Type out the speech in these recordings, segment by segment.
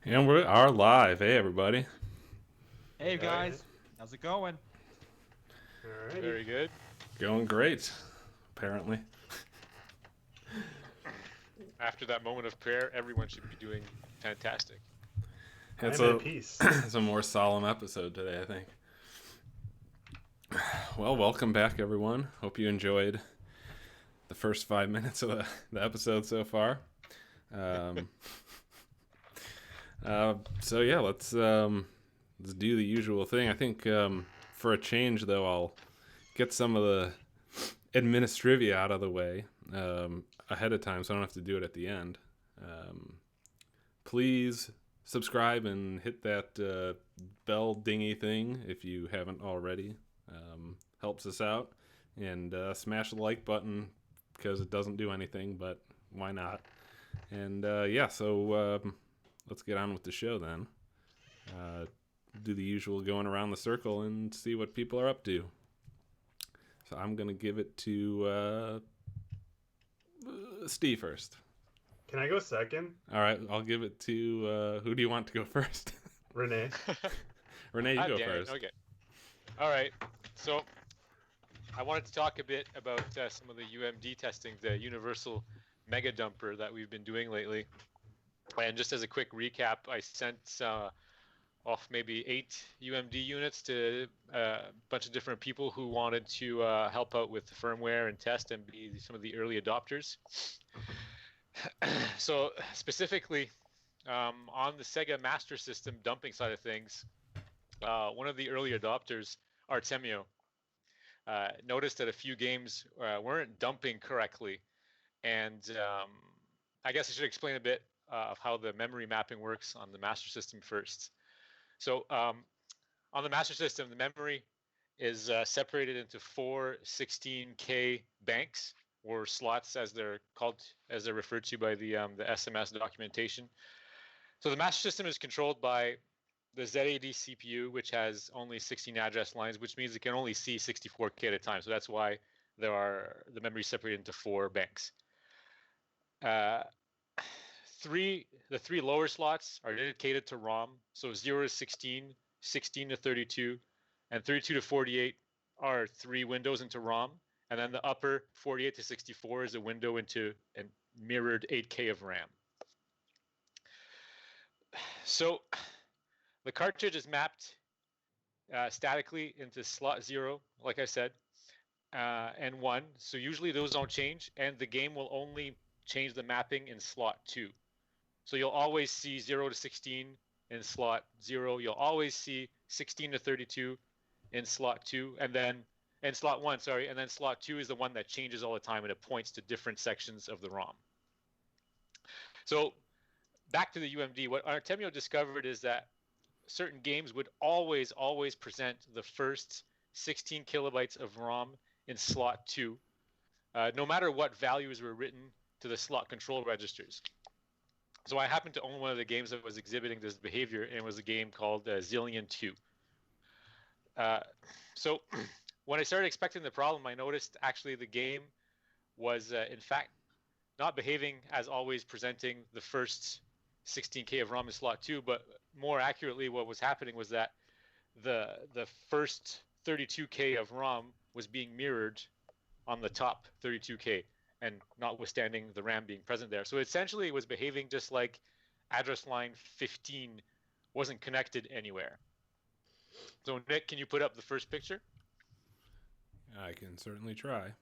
And we are live. Hey, everybody. Hey Alright. guys, how's it going? Alrighty. Very good. Going great, apparently. After that moment of prayer, everyone should be doing fantastic. It's I'm a at peace. it's a more solemn episode today, I think. Well, welcome back, everyone. Hope you enjoyed the first 5 minutes of the episode so far. So yeah, let's do the usual thing. I think for a change, though, I'll get some of the administrivia out of the way ahead of time, so I don't have to do it at the end. Please subscribe and hit that bell dingy thing if you haven't already. Helps us out. And smash the like button because it doesn't do anything, but why not? And so let's get on with the show then. Do the usual going around the circle and see what people are up to. So I'm going to give it to Steve first. Can I go second? All right, I'll give it to who do you want to go first? Renee. Renee, you go Damn it. first. Okay. All right. So I wanted to talk a bit about some of the UMD testing, the universal mega dumper that we've been doing lately. And just as a quick recap, I sent off maybe 8 UMD units to a bunch of different people who wanted to help out with the firmware and test and be some of the early adopters. So specifically on the Sega Master System dumping side of things, one of the early adopters, Artemio, noticed that a few games weren't dumping correctly. And I guess I should explain a bit of how the memory mapping works on the Master System first. So on the Master System, the memory is separated into 4 16K banks, or slots as they're called, as they're referred to by the SMS documentation. So the Master System is controlled by the ZAD CPU, which has only 16 address lines, which means it can only see 64K at a time. So that's why the memory is separated into 4 banks. The 3 lower slots are dedicated to ROM. So 0 to 16, 16 to 32, and 32 to 48 are 3 windows into ROM. And then the upper 48 to 64 is a window into a mirrored 8K of RAM. So the cartridge is mapped statically into slot 0, like I said, and 1. So usually those don't change, and the game will only change the mapping in slot 2. So you'll always see 0 to 16 in slot 0. You'll always see 16 to 32 in slot 2, and then in slot 1, sorry, and then slot 2 is the one that changes all the time, and it points to different sections of the ROM. So back to the UMD, what Artemio discovered is that certain games would always present the first 16 kilobytes of ROM in slot 2, no matter what values were written to the slot control registers. So I happened to own one of the games that was exhibiting this behavior, and it was a game called Zillion 2. So when I started expecting the problem, I noticed actually the game was in fact not behaving as always, presenting the first 16K of ROM in slot 2, but more accurately what was happening was that the first 32K of ROM was being mirrored on the top 32K, and notwithstanding the RAM being present there. So essentially it was behaving just like address line 15 wasn't connected anywhere. So Nick, can you put up the first picture? I can certainly try.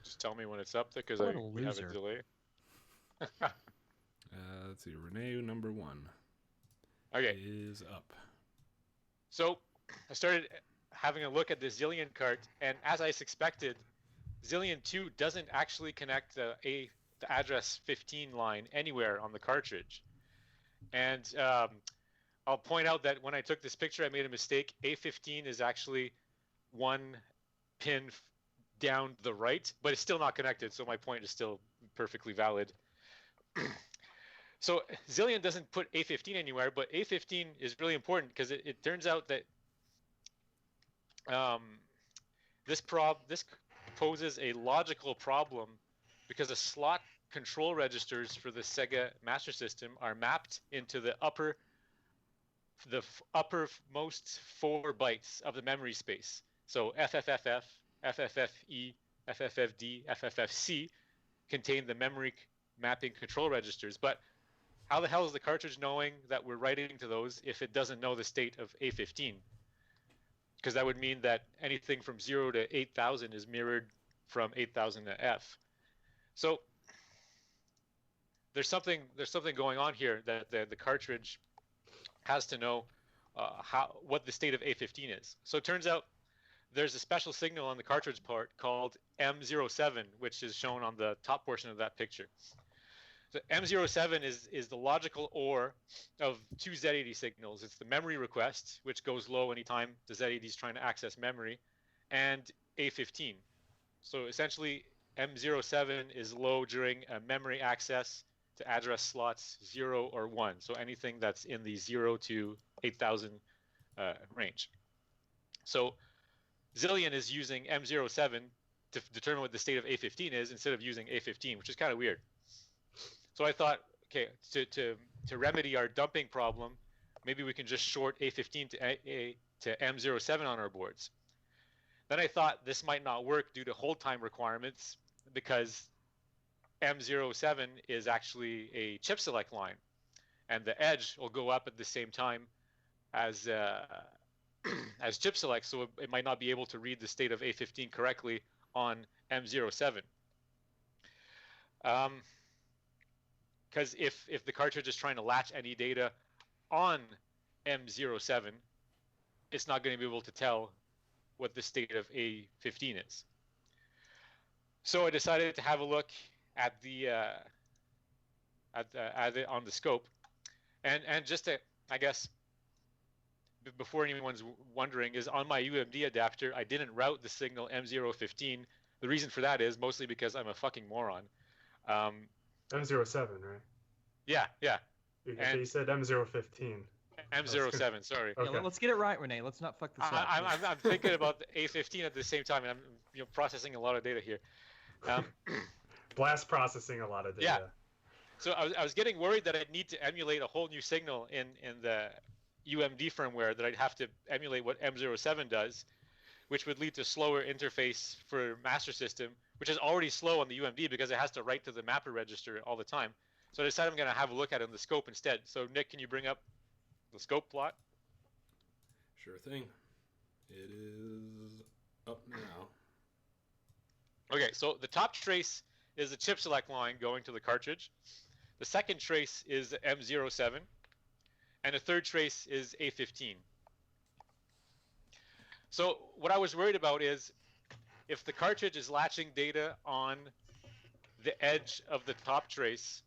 Just tell me when it's up there, because we have a delay. Let's see. Renee number 1 is up. So I started having a look at the Zillion cart, and as I suspected, Zillion 2 doesn't actually connect the address 15 line anywhere on the cartridge. And I'll point out that when I took this picture, I made a mistake. A15 is actually 1 pin down the right, but it's still not connected, so my point is still perfectly valid. So Zillion doesn't put A15 anywhere, but A15 is really important because it turns out that this poses a logical problem because a slot control registers for the Sega Master System are mapped into the uppermost 4 bytes of the memory space. So FFFF, FFFE, FFFD, FFFC contain the memory mapping control registers. But how the hell is the cartridge knowing that we're writing to those if it doesn't know the state of A15? Because that would mean that anything from 0 to 8000 is mirrored from 8000 to F. So there's something going on here that the cartridge has to know what the state of A15 is. So it turns out there's a special signal on the cartridge part called M07, which is shown on the top portion of that picture. So M07 is the logical OR of 2 Z80 signals. It's the memory request, which goes low anytime the Z80 is trying to access memory, and A15. So essentially, M07 is low during a memory access to address slots 0 or 1. So anything that's in the 0 to 8000 range. So Zillion is using M07 to determine what the state of A15 is instead of using A15, which is kind of weird. So I thought, okay, to remedy our dumping problem, maybe we can just short A15 to M07 on our boards. Then I thought this might not work due to hold time requirements because M07 is actually a chip select line, and the edge will go up at the same time as chip select, so it might not be able to read the state of A15 correctly on M07. Because if the cartridge is trying to latch any data on M07, it's not going to be able to tell what the state of A15 is. So I decided to have a look at it on the scope, and just to, I guess, before anyone's wondering, is on my UMD adapter I didn't route the signal M015. The reason for that is mostly because I'm a fucking moron. M07, right? Yeah. You said M015. M07, sorry. Okay. Yeah, let's get it right, Renee. Let's not fuck this up. I'm thinking about the A15 at the same time, and I'm processing a lot of data here. Blast processing a lot of data. Yeah. So I was getting worried that I'd need to emulate a whole new signal in the UMD firmware, that I'd have to emulate what M07 does, which would lead to slower interface for Master System, which is already slow on the UMD because it has to write to the mapper register all the time. So I decided I'm going to have a look at it in the scope instead. So Nick, can you bring up the scope plot? Sure thing. It is up now. Okay, so the top trace is the chip select line going to the cartridge. The second trace is M07, and the third trace is A15. So what I was worried about is if the cartridge is latching data on the edge of the top trace,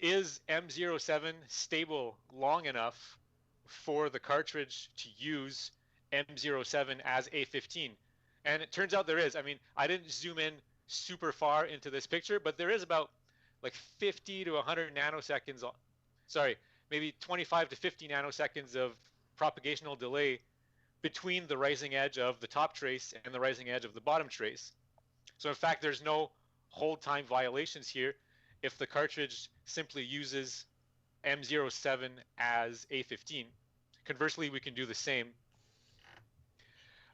is M07 stable long enough for the cartridge to use M07 as A15? And it turns out there is. I mean, I didn't zoom in super far into this picture, but there is about like 50 to 100 nanoseconds, sorry, maybe 25 to 50 nanoseconds of propagational delay between the rising edge of the top trace and the rising edge of the bottom trace. So in fact, there's no hold time violations here if the cartridge simply uses M07 as A15. Conversely, we can do the same.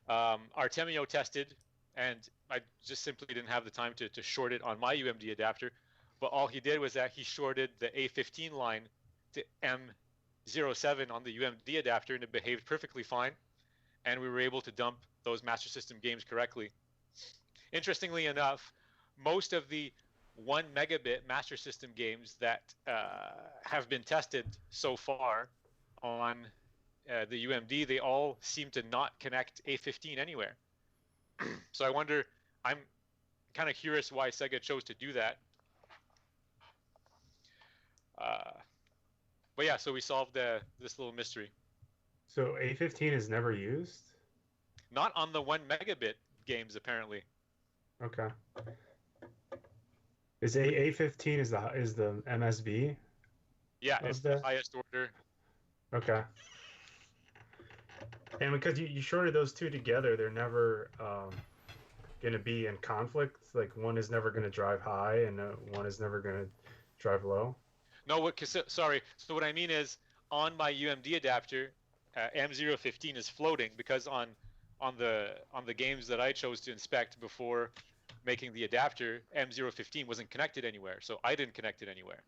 Artemio tested, and I just simply didn't have the time to short it on my UMD adapter, but all he did was that he shorted the A15 line to M07 on the UMD adapter, and it behaved perfectly fine, and we were able to dump those Master System games correctly. Interestingly enough, most of the 1 megabit Master System games that have been tested so far on the UMD, they all seem to not connect A15 anywhere. So I wonder, I'm kind of curious why Sega chose to do that. But yeah, so we solved this little mystery. So A15 is never used? Not on the 1 megabit games, apparently. Okay. Is A15 is the MSB? Yeah, it's the highest order. Okay. And because you shorted those two together, they're never going to be in conflict? Like one is never going to drive high and one is never going to drive low? No, sorry. So what I mean is, on my UMD adapter, M015 is floating because on the games that I chose to inspect before making the adapter, M015 wasn't connected anywhere, so I didn't connect it anywhere.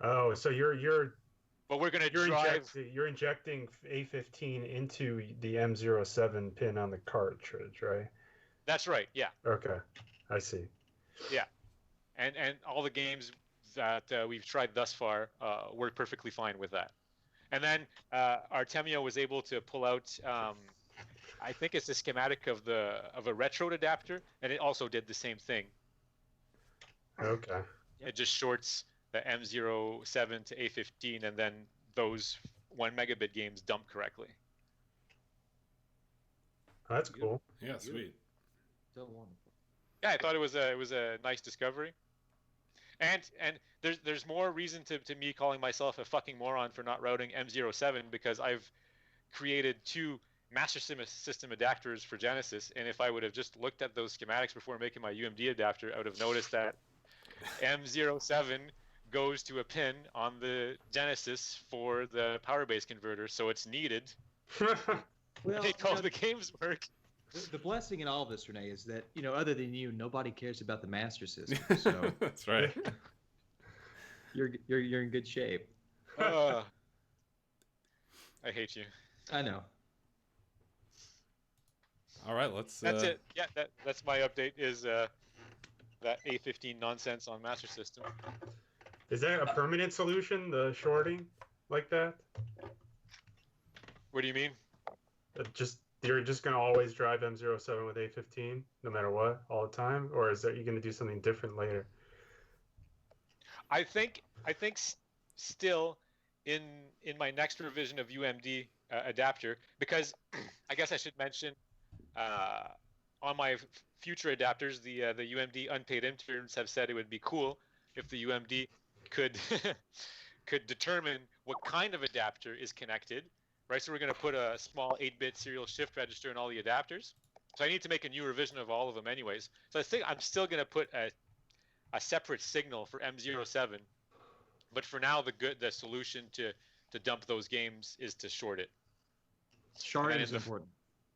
Oh, so you're But we're gonna drive. You're injecting A15 into the M07 pin on the cartridge, right? That's right. Yeah. Okay, I see. Yeah, and all the games that we've tried thus far work perfectly fine with that. And then Artemio was able to pull out. I think it's a schematic of a retro adapter, and it also did the same thing. Okay. It just shorts the M07 to A15, and then those 1 megabit games dump correctly. Oh, that's cool. Yeah, sweet. So wonderful. Yeah, I thought it was a nice discovery. And there's more reason to me calling myself a fucking moron for not routing M07, because I've created 2 master system adapters for Genesis, and if I would have just looked at those schematics before making my UMD adapter, I would have noticed that M07 goes to a pin on the Genesis for the power base converter, so it's needed. Well, Make all the games work. The blessing in all of this, Renee, is that, other than you, nobody cares about the master system. So That's right. you're in good shape. I hate you. I know. All right, let's. That's it. Yeah, that's my update. Is that A15 nonsense on master system? Is that a permanent solution, the shorting like that? What do you mean? You're just going to always drive M07 with A15 no matter what all the time, or is that you're going to do something different later? I think still in my next revision of UMD adapter, because I guess I should mention on my future adapters, the UMD unpaid interns have said it would be cool if the UMD could could determine what kind of adapter is connected, right? So we're going to put a small 8-bit serial shift register in all the adapters. So I need to make a new revision of all of them anyways. So I think I'm still going to put a separate signal for M07, but for now the solution to dump those games is to short it. Sharding is important.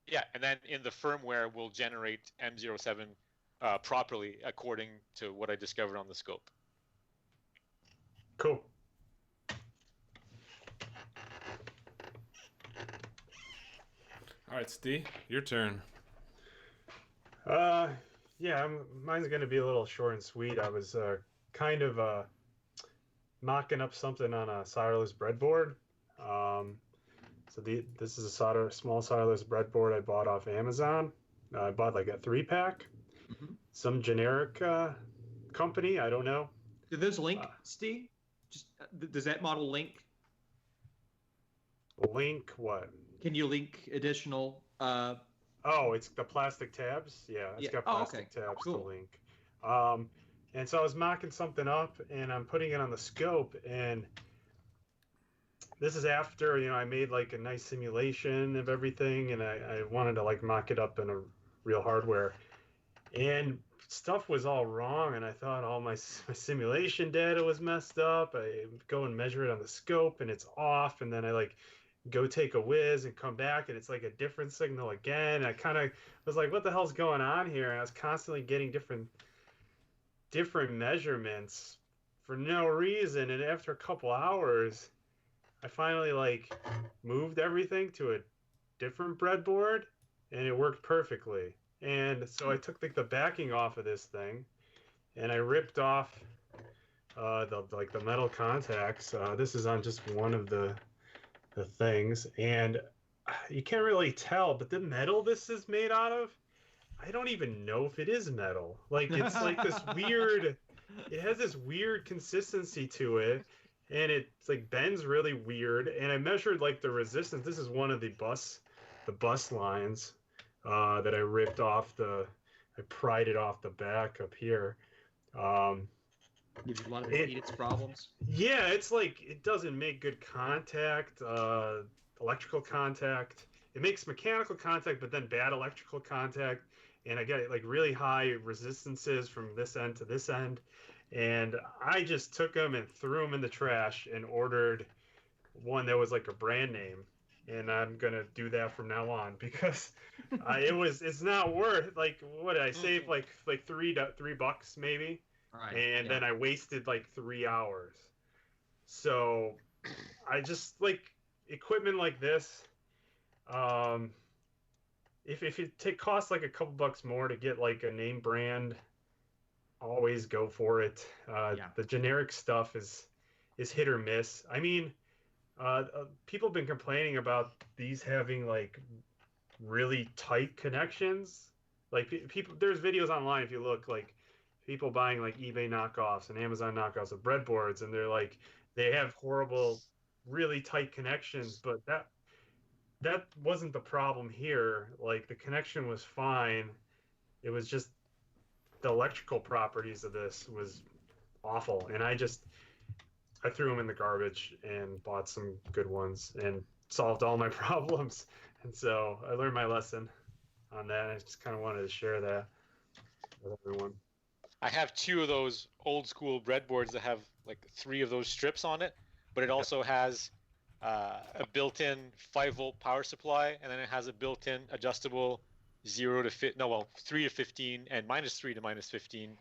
Yeah, and then in the firmware we'll generate M07 properly according to what I discovered on the scope. Cool. All right, Steve, your turn. Yeah, mine's going to be a little short and sweet. I was kind of mocking up something on a solderless breadboard. So this is a small solderless breadboard I bought off Amazon. I bought like a 3-pack. Mm-hmm. Some generic company, I don't know. Do those link, Steve? Just does that model link? Link what? Can you link additional? Oh, it's the plastic tabs. Yeah, it's got plastic tabs cool. to link. And so I was mocking something up, and I'm putting it on the scope, and this is after I made like a nice simulation of everything, and I wanted to like mock it up in a real hardware, and stuff was all wrong, and I thought all my simulation data was messed up. I go and measure it on the scope, and it's off, and then I like go take a whiz and come back, and it's like a different signal again. I kind of was like, what the hell's going on here? And I was constantly getting different measurements for no reason, and after a couple hours I finally like moved everything to a different breadboard, and it worked perfectly. And so I took the backing off of this thing, and I ripped off the metal contacts. This is on just one of the things, and you can't really tell, but the metal this is made out of, I don't even know if it is metal. Like it's like this weird, it has this weird consistency to it, and it's like bends really weird. And I measured like the resistance. This is one of the bus lines that I ripped off I pried it off the back up here. Gives you a lot of impedance problems. Yeah, it's like it doesn't make good contact, electrical contact. It makes mechanical contact, but then bad electrical contact. and I got like really high resistances from this end to this end, and I just took them and threw them in the trash and ordered one that was like a brand name, and I'm gonna do that from now on because it's not worth, like, what did I save, like $3 maybe, Right. and then I wasted like 3 hours. So I just like equipment like this. If it costs like a couple bucks more to get like a name brand, always go for it. The generic stuff is hit or miss. I mean, people have been complaining about these having like really tight connections. Like people, there's videos online if you look, like people buying like eBay knockoffs and Amazon knockoffs of breadboards, and they're like they have horrible, really tight connections, but that wasn't the problem here. Like the connection was fine. It was just the electrical properties of this was awful, and I threw them in the garbage and bought some good ones and solved all my problems. And so I learned my lesson on that. I just kind of wanted to share that with everyone. I have 2 of those old school breadboards that have like 3 of those strips on it, but it also has a built-in 5-volt power supply, and then it has a built-in adjustable 3 to 15 and -3 to -15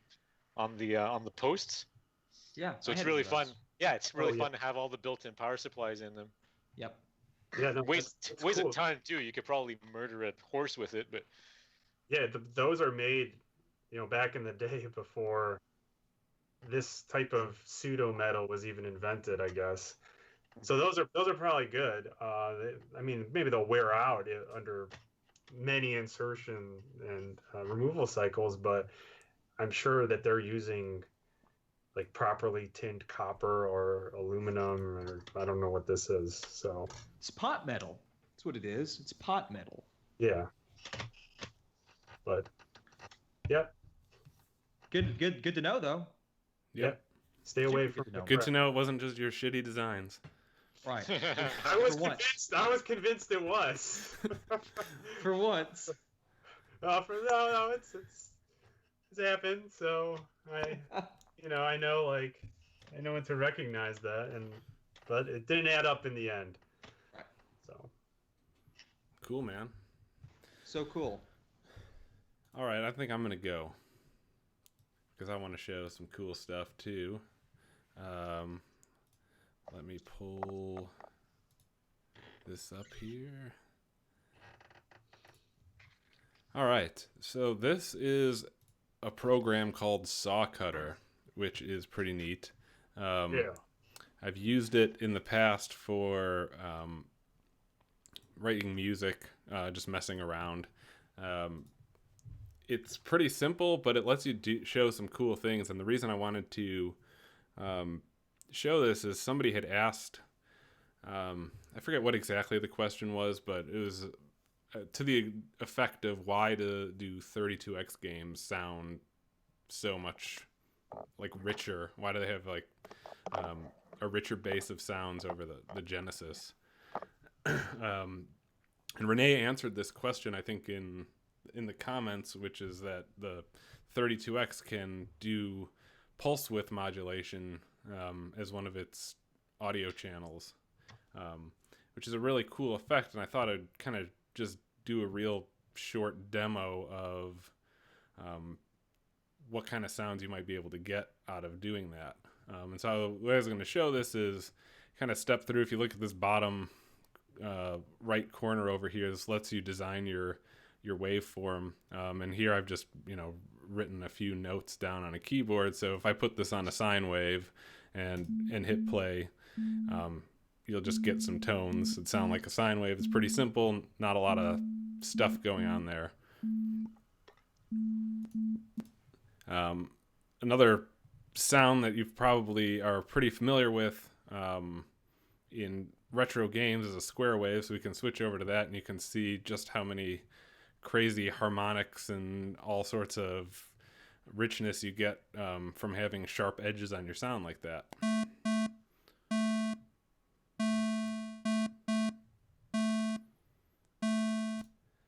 on the posts. Yeah. So it's really fun. Yeah, it's really fun to have all the built-in power supplies in them. Yep. Yeah, no, weighs cool. a ton too. You could probably murder a horse with it, but yeah, those are made, back in the day before this type of pseudo metal was even invented, I guess. So those are probably good. I mean, maybe they'll wear out under many insertion and removal cycles, but I'm sure that they're using like properly tinned copper or aluminum, or I don't know what this is. So it's pot metal. That's what it is. It's pot metal. Yeah. But yep. Good to know though. Yep. Stay away from Good to know it wasn't just your shitty designs. Right. I was convinced it was. For once. No, it's happened. So I know when to recognize that, but it didn't add up in the end. Right. So cool, man. So cool. All right, I think I'm gonna go because I want to show some cool stuff too. Let me pull this up here. All right, so this is a program called SawCutter, which is pretty neat. yeah. I've used it in the past for writing music, just messing around. It's pretty simple, but it lets you show some cool things. And the reason I wanted to show this is somebody had asked, I forget what exactly the question was, but it was to the effect of why do 32X games sound so much like richer? Why do they have like a richer base of sounds over the Genesis? And René answered this question, I think, in the comments, which is that the 32X can do pulse width modulation as one of its audio channels, which is a really cool effect. And I thought I'd kind of just do a real short demo of what kind of sounds you might be able to get out of doing that. And so the way I was going to show this is kind of step through. If you look at this bottom right corner over here, this lets you design your waveform. And here I've just, written a few notes down on a keyboard. So if I put this on a sine wave and hit play, you'll just get some tones that sound like a sine wave. It's pretty simple, not a lot of stuff going on there. Another sound that you probably are pretty familiar with in retro games is a square wave, so we can switch over to that and you can see just how many crazy harmonics and all sorts of richness you get from having sharp edges on your sound like that.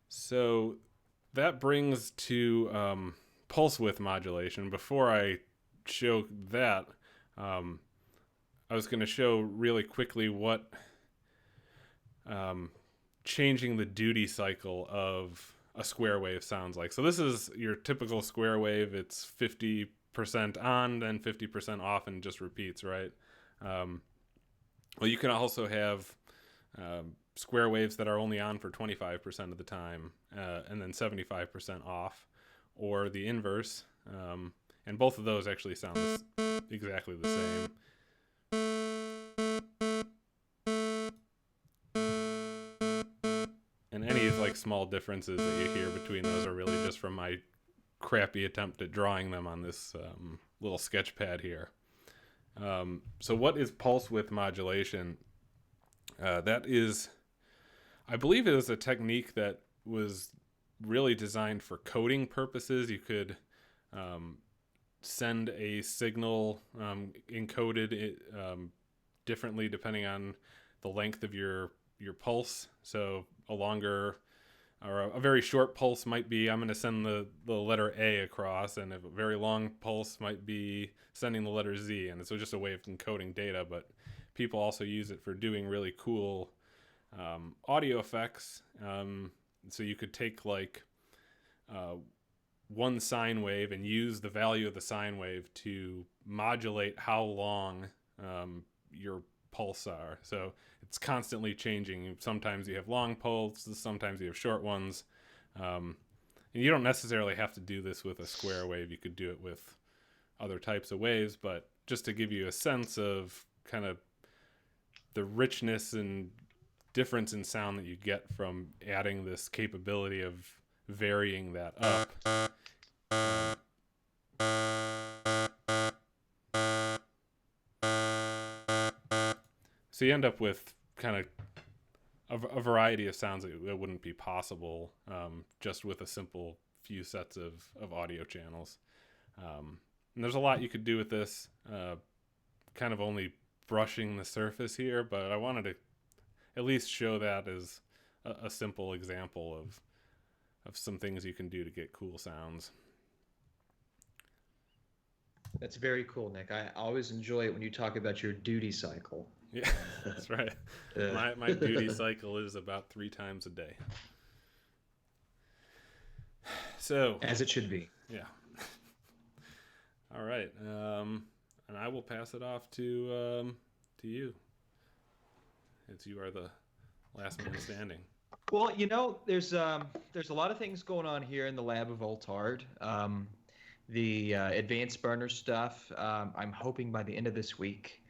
So that brings to pulse width modulation. Before I show that, I was going to show really quickly what changing the duty cycle of a square wave sounds like. So this is your typical square wave. It's 50% on, then 50% off, and just repeats, right? Well, you can also have square waves that are only on for 25% of the time, and then 75% off, or the inverse. And both of those actually sound exactly the same. And any like small differences that you hear between those are really just from my crappy attempt at drawing them on this little sketch pad here. So what is pulse width modulation? That is, I believe it is a technique that was really designed for coding purposes. You could send a signal encoded differently depending on the length of your pulse. So a longer or a very short pulse might be, I'm going to send the letter A across, and a very long pulse might be sending the letter Z. And it's just a way of encoding data, but people also use it for doing really cool audio effects. So you could take like one sine wave and use the value of the sine wave to modulate how long your pulse are. So it's constantly changing. Sometimes you have long pulses, sometimes you have short ones. And you don't necessarily have to do this with a square wave. You could do it with other types of waves, but just to give you a sense of kind of the richness and difference in sound that you get from adding this capability of varying that up. So you end up with kind of a variety of sounds that wouldn't be possible just with a simple few sets of audio channels. And there's a lot you could do with this, kind of only brushing the surface here, but I wanted to at least show that as a simple example of some things you can do to get cool sounds. That's very cool, Nick. I always enjoy it when you talk about your duty cycle. Yeah, that's right. My duty cycle is about 3 times a day. So as it should be. Yeah. All right. And I will pass it off to you, as you are the last man standing. Well, you know, there's a lot of things going on here in the lab of Voultar. The advanced burner stuff, I'm hoping by the end of this week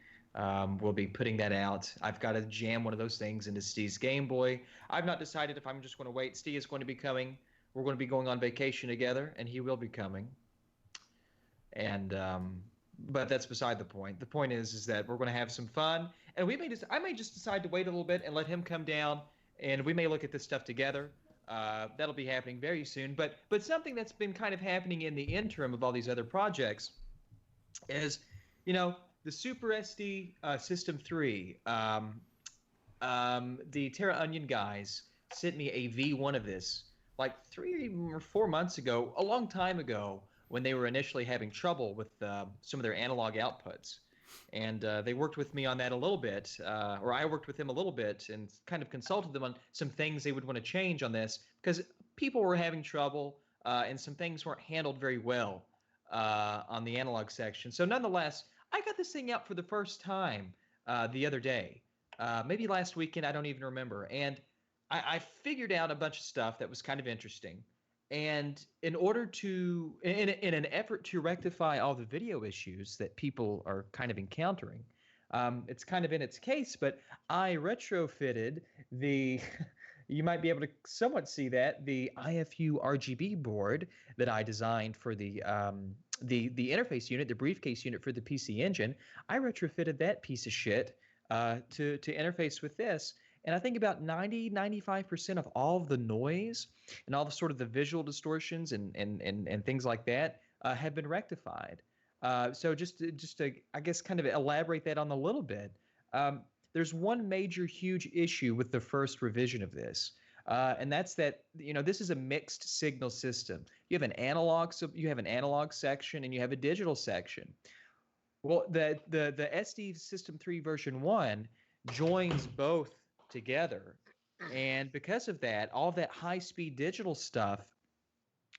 we'll be putting that out. I've got to jam one of those things into Steve's Game Boy. I've not decided if I'm just going to wait. Steve is going to be coming. We're going to be going on vacation together, and he will be coming. And but that's beside the point. The point is that we're going to have some fun, and I may just decide to wait a little bit and let him come down, and we may look at this stuff together. That'll be happening very soon. But something that's been kind of happening in the interim of all these other projects is, you know, the Super SD System 3. The Terra Onion guys sent me a V1 of this like 3 or 4 months ago, a long time ago, when they were initially having trouble with some of their analog outputs. And they worked with me on that a little bit, or I worked with them a little bit and kind of consulted them on some things they would want to change on this, because people were having trouble and some things weren't handled very well on the analog section. So nonetheless, I got this thing out for the first time the other day, maybe last weekend, I don't even remember. And I figured out a bunch of stuff that was kind of interesting. And in order to, in an effort to rectify all the video issues that people are kind of encountering, it's kind of in its case, but I retrofitted the, you might be able to somewhat see that, the IFU RGB board that I designed for the interface unit, the briefcase unit for the PC Engine. I retrofitted that piece of shit to interface with this. And I think about 90-95% of all of the noise and all the sort of the visual distortions and things like that have been rectified. So just to, I guess, kind of elaborate that on a little bit, there's one major huge issue with the first revision of this. And that's that. This is a mixed signal system. You have an analog section, and you have a digital section. Well, the SD System 3 version 1 joins both together, and because of that, all that high-speed digital stuff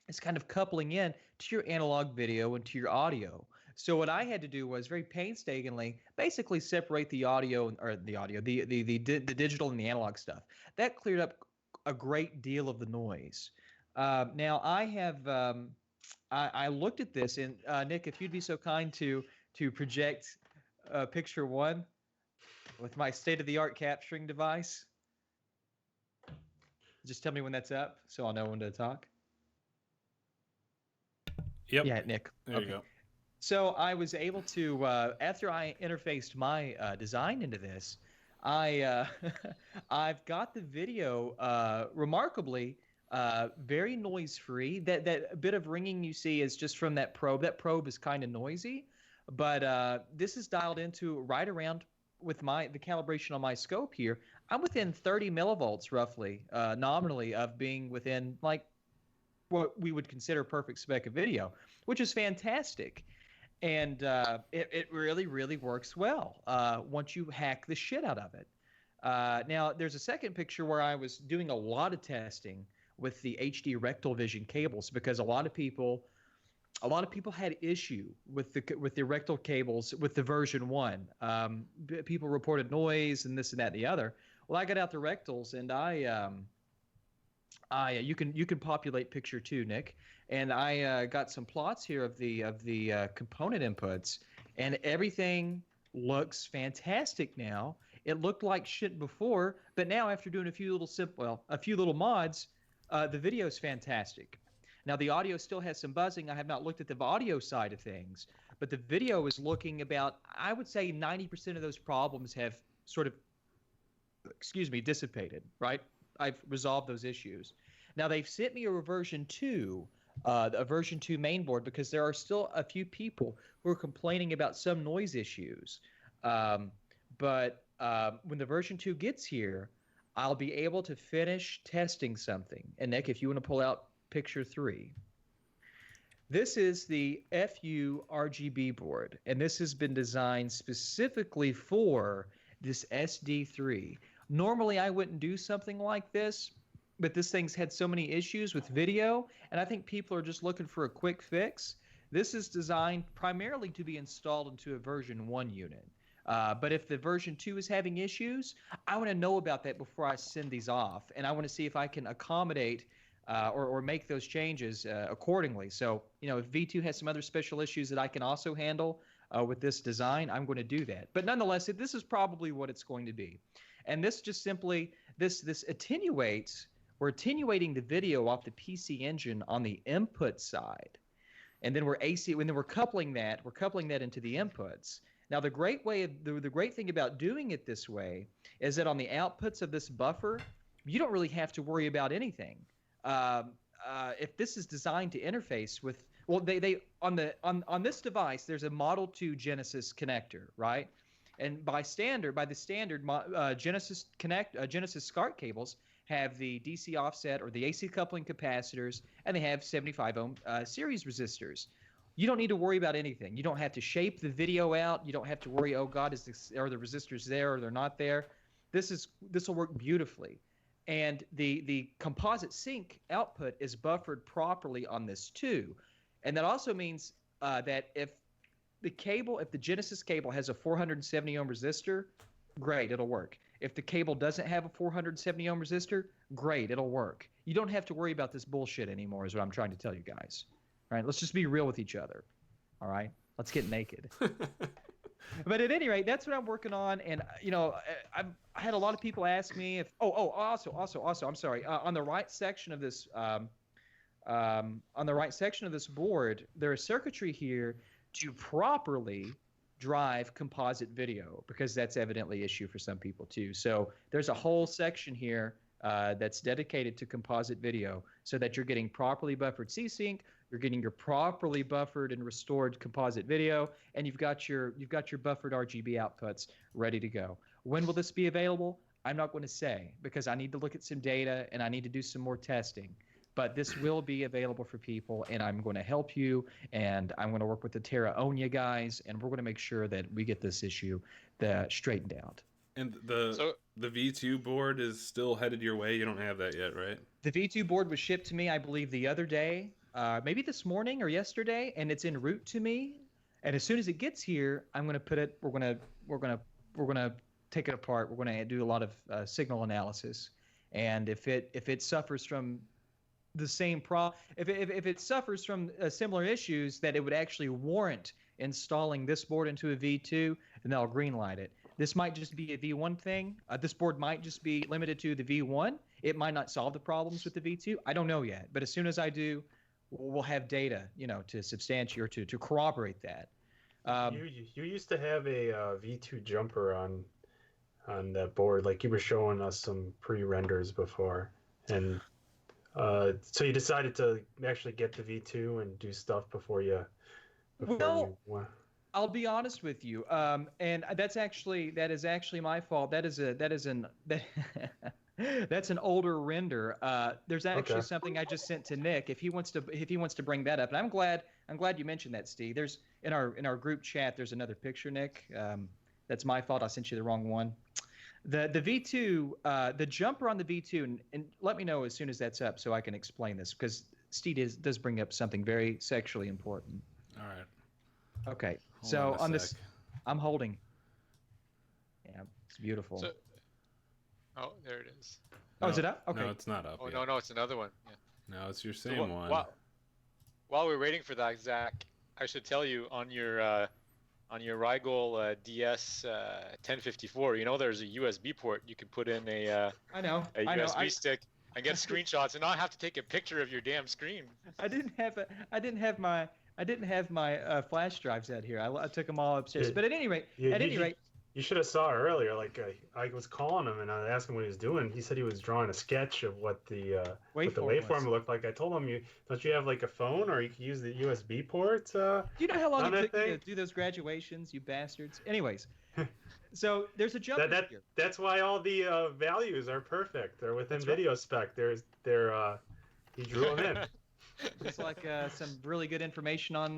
is kind of coupling in to your analog video and to your audio. So what I had to do was very painstakingly basically separate the digital and the analog stuff. That cleared up a great deal of the noise. Now I have I looked at this, and Nick, if you'd be so kind to project picture 1 with my state-of-the-art capturing device. Just tell me when that's up, so I'll know when to talk. Yep. Yeah, Nick. There you go. So I was able to, after I interfaced my design into this, I've got the video remarkably very noise-free. That bit of ringing you see is just from that probe. That probe is kind of noisy, but this is dialed into right around with the calibration on my scope here. I'm within 30 millivolts roughly, nominally, of being within like what we would consider perfect spec of video, which is fantastic. And it really, really works well once you hack the shit out of it. Now, there's a second picture where I was doing a lot of testing with the HD Retrovision cables, because a lot of people had issue with the rectal cables with the version 1. People reported noise and this and that and the other. Well, I got out the rectals, and you can populate picture 2, Nick, and I got some plots here of the component inputs, and everything looks fantastic now. It looked like shit before, but now after doing a few little mods, the video is fantastic. Now the audio still has some buzzing. I have not looked at the audio side of things, but the video is looking about, I would say 90% of those problems have sort of, dissipated, right? I've resolved those issues. Now they've sent me a version 2 mainboard, because there are still a few people who are complaining about some noise issues. But when the version 2 gets here, I'll be able to finish testing something. And Nick, if you want to pull out picture 3. This is the FU RGB board, and this has been designed specifically for this SD3. Normally, I wouldn't do something like this, but this thing's had so many issues with video, and I think people are just looking for a quick fix. This is designed primarily to be installed into a version 1 unit. But if the version 2 is having issues, I want to know about that before I send these off, and I want to see if I can accommodate or make those changes accordingly. So, if V2 has some other special issues that I can also handle with this design, I'm going to do that. But nonetheless, this is probably what it's going to be. And this just simply, this attenuates, we're attenuating the video off the PC Engine on the input side. And then we're coupling that into the inputs. Now, the great thing about doing it this way is that on the outputs of this buffer, you don't really have to worry about anything. If this is designed to interface with, well, on this device, there's a Model 2 Genesis connector, right? And by the standard Genesis SCART cables have the DC offset or the AC coupling capacitors, and they have 75 ohm series resistors. You don't need to worry about anything. You don't have to shape the video out. You don't have to worry, oh God, are the resistors there or they're not there? This will work beautifully. And the composite sync output is buffered properly on this too. And that also means that if the Genesis cable has a 470 ohm resistor, great, it'll work. If the cable doesn't have a 470 ohm resistor, great, it'll work. You don't have to worry about this bullshit anymore, is what I'm trying to tell you guys. All right, let's just be real with each other. All right, let's get naked. But at any rate, that's what I'm working on, and I had a lot of people ask me if. Also, I'm sorry. On the right section of this, board, there is circuitry here to properly drive composite video, because that's evidently an issue for some people too. So there's a whole section here that's dedicated to composite video, so that you're getting properly buffered C-Sync, you're getting your properly buffered and restored composite video, and you've got your buffered RGB outputs ready to go. When will this be available? I'm not going to say because I need to look at some data and I need to do some more testing. But this will be available for people, and I'm going to help you, and I'm going to work with the Terra Onia guys, and we're going to make sure that we get this issue straightened out. And the V2 board is still headed your way. You don't have that yet, right? The V2 board was shipped to me, I believe, the other day, maybe this morning or yesterday, and it's en route to me. And as soon as it gets here, I'm going to put it. We're going to take it apart. We're going to do a lot of signal analysis, and if it suffers from the same problem, if it suffers from similar issues that it would actually warrant installing this board into a V2, then I'll greenlight it. This might just be a V1 thing. This board might just be limited to the V1. It might not solve the problems with the V2. I don't know yet. But as soon as I do, we'll have data, to substantiate or to corroborate that. You used to have a V2 jumper on that board, like you were showing us some pre-renders before, and so you decided to actually get the V2 and do stuff before you. I'll be honest with you, and that is actually my fault. That's an older render. There's actually something I just sent to Nick. If he wants to bring that up, and I'm glad you mentioned that, Steve. There's in our group chat. There's another picture, Nick. That's my fault. I sent you the wrong one. The V2, the jumper on the V2, and let me know as soon as that's up so I can explain this, because Steve does bring up something very sexually important. All right. Okay. So on this, I'm holding. Yeah, it's beautiful. So, oh, there it is. Oh, is it up? Okay. No, it's not up. Oh, yet. No, it's another one. Yeah. No, it's your same one. While we're waiting for that, Zach, I should tell you on your Rigol DS 1054, there's a USB port. You can put in a USB stick and get screenshots and not have to take a picture of your damn screen. I didn't have my flash drives out here. I took them all upstairs. But at any rate, you should have saw earlier. Like I was calling him and I asked him what he was doing. He said he was drawing a sketch of what the waveform looked like. I told him, don't you have like a phone, or you can use the USB port? Do you know how long it took you to do those graduations, you bastards? Anyways, so there's a jump here. That's why all the values are perfect. They're within video spec. He drew them in. It's like some really good information on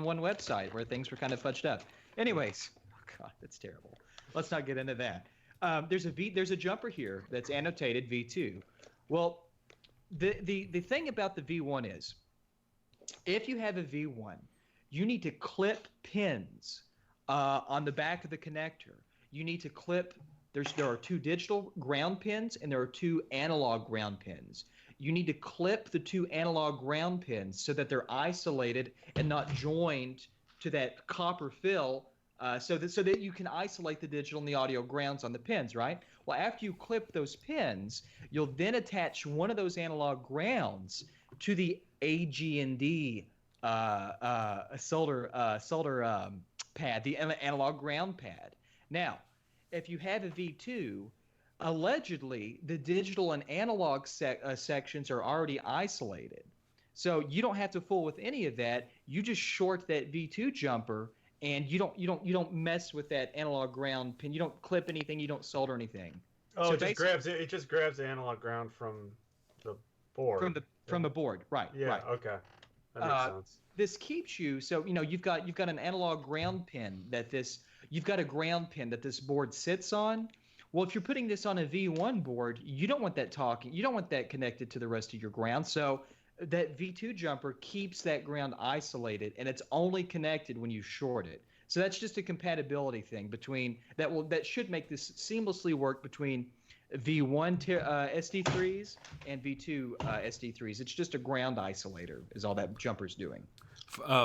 one website where things were kind of fudged up. Anyways. God, that's terrible. Let's not get into that. There's a jumper here that's annotated V2. Well, the thing about the V1 is, if you have a V1, you need to clip pins on the back of the connector. You need to clip. There are 2 digital ground pins and there are 2 analog ground pins. You need to clip the 2 analog ground pins so that they're isolated and not joined to that copper fill. So that you can isolate the digital and the audio grounds on the pins, right? Well, after you clip those pins, you'll then attach one of those analog grounds to the AG&D solder pad, the analog ground pad. Now, if you have a V2, allegedly the digital and analog sections are already isolated, so you don't have to fool with any of that. You just short that V2 jumper. And you don't mess with that analog ground pin. You don't clip anything. You don't solder anything. Oh, so it just grabs the analog ground from the board. From the board, right? Yeah. Right. Okay. That makes sense. This keeps you. So you've got an analog ground pin you've got a ground pin that this board sits on. Well, if you're putting this on a V1 board, you don't want that talking. You don't want that connected to the rest of your ground. So that V2 jumper keeps that ground isolated, and it's only connected when you short it. So that's just a compatibility thing that should make this seamlessly work between V1 SD3s and V2 SD3s. It's just a ground isolator is all that jumper's doing.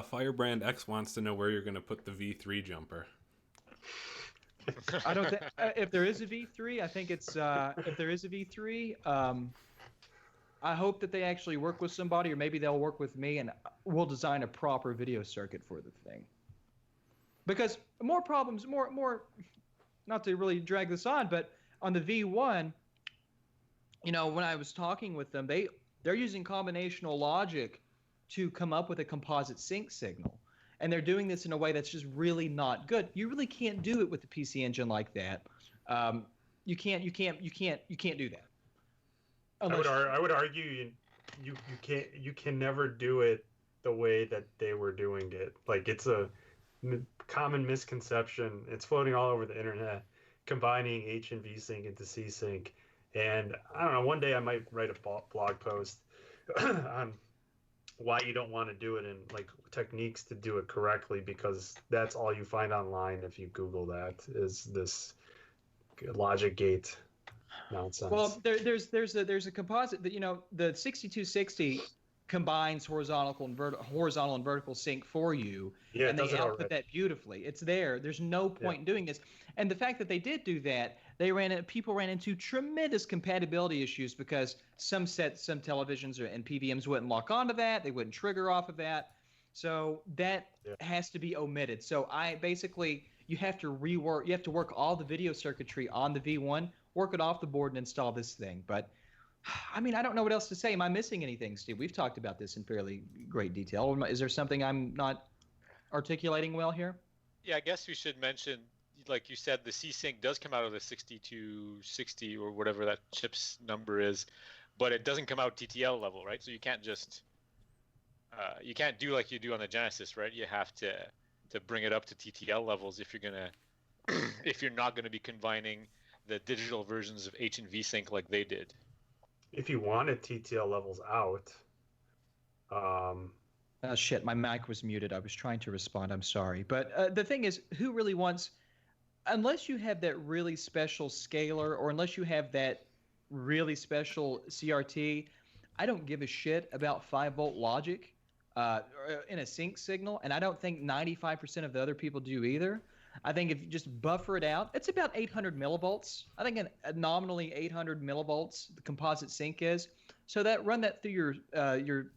Firebrand X wants to know where you're going to put the V3 jumper. I don't think if there is a V3, I think it's if there is a V3. I hope that they actually work with somebody, or maybe they'll work with me, and we'll design a proper video circuit for the thing. Because more problems, more, not to really drag this on, but on the V1, when I was talking with them, they're using combinational logic to come up with a composite sync signal. And they're doing this in a way that's just really not good. You really can't do it with the PC Engine like that. You can't do that. I would argue you can never do it the way that they were doing it. Like, it's a common misconception. It's floating all over the internet, combining H and V sync into C sync. And I don't know, one day I might write a blog post on why you don't want to do it and like techniques to do it correctly, because that's all you find online if you Google that, is this logic gate nonsense. Well, there's a composite that, the 6260 combines horizontal and vertical sync for you, Yeah, and it does they it output already. that beautifully. It's there. There's no point in doing this. And the fact that they did do that, people ran into tremendous compatibility issues because some televisions and PVMs wouldn't lock onto that. They wouldn't trigger off of that. So that has to be omitted. So you have to work all the video circuitry on the V1, work it off the board, and install this thing. But I mean, I don't know what else to say. Am I missing anything, Steve? We've talked about this in fairly great detail. Is there something I'm not articulating well here? Yeah, I guess we should mention, like you said, the C-Sync does come out of the 6260 or whatever that chip's number is, but it doesn't come out TTL level, right? So you can't just you can't do like you do on the Genesis, right? You have to bring it up to TTL levels if you're not gonna be combining the digital versions of H and V Sync like they did. If you wanted TTL levels out, Oh, shit, my mic was muted. I was trying to respond. I'm sorry. But the thing is, who really wants, unless you have that really special scaler or unless you have that really special CRT, I don't give a shit about 5-volt logic in a sync signal. And I don't think 95% of the other people do either. I think if you just buffer it out, it's about 800 millivolts. I think a nominally 800 millivolts the composite sync is. So run that through your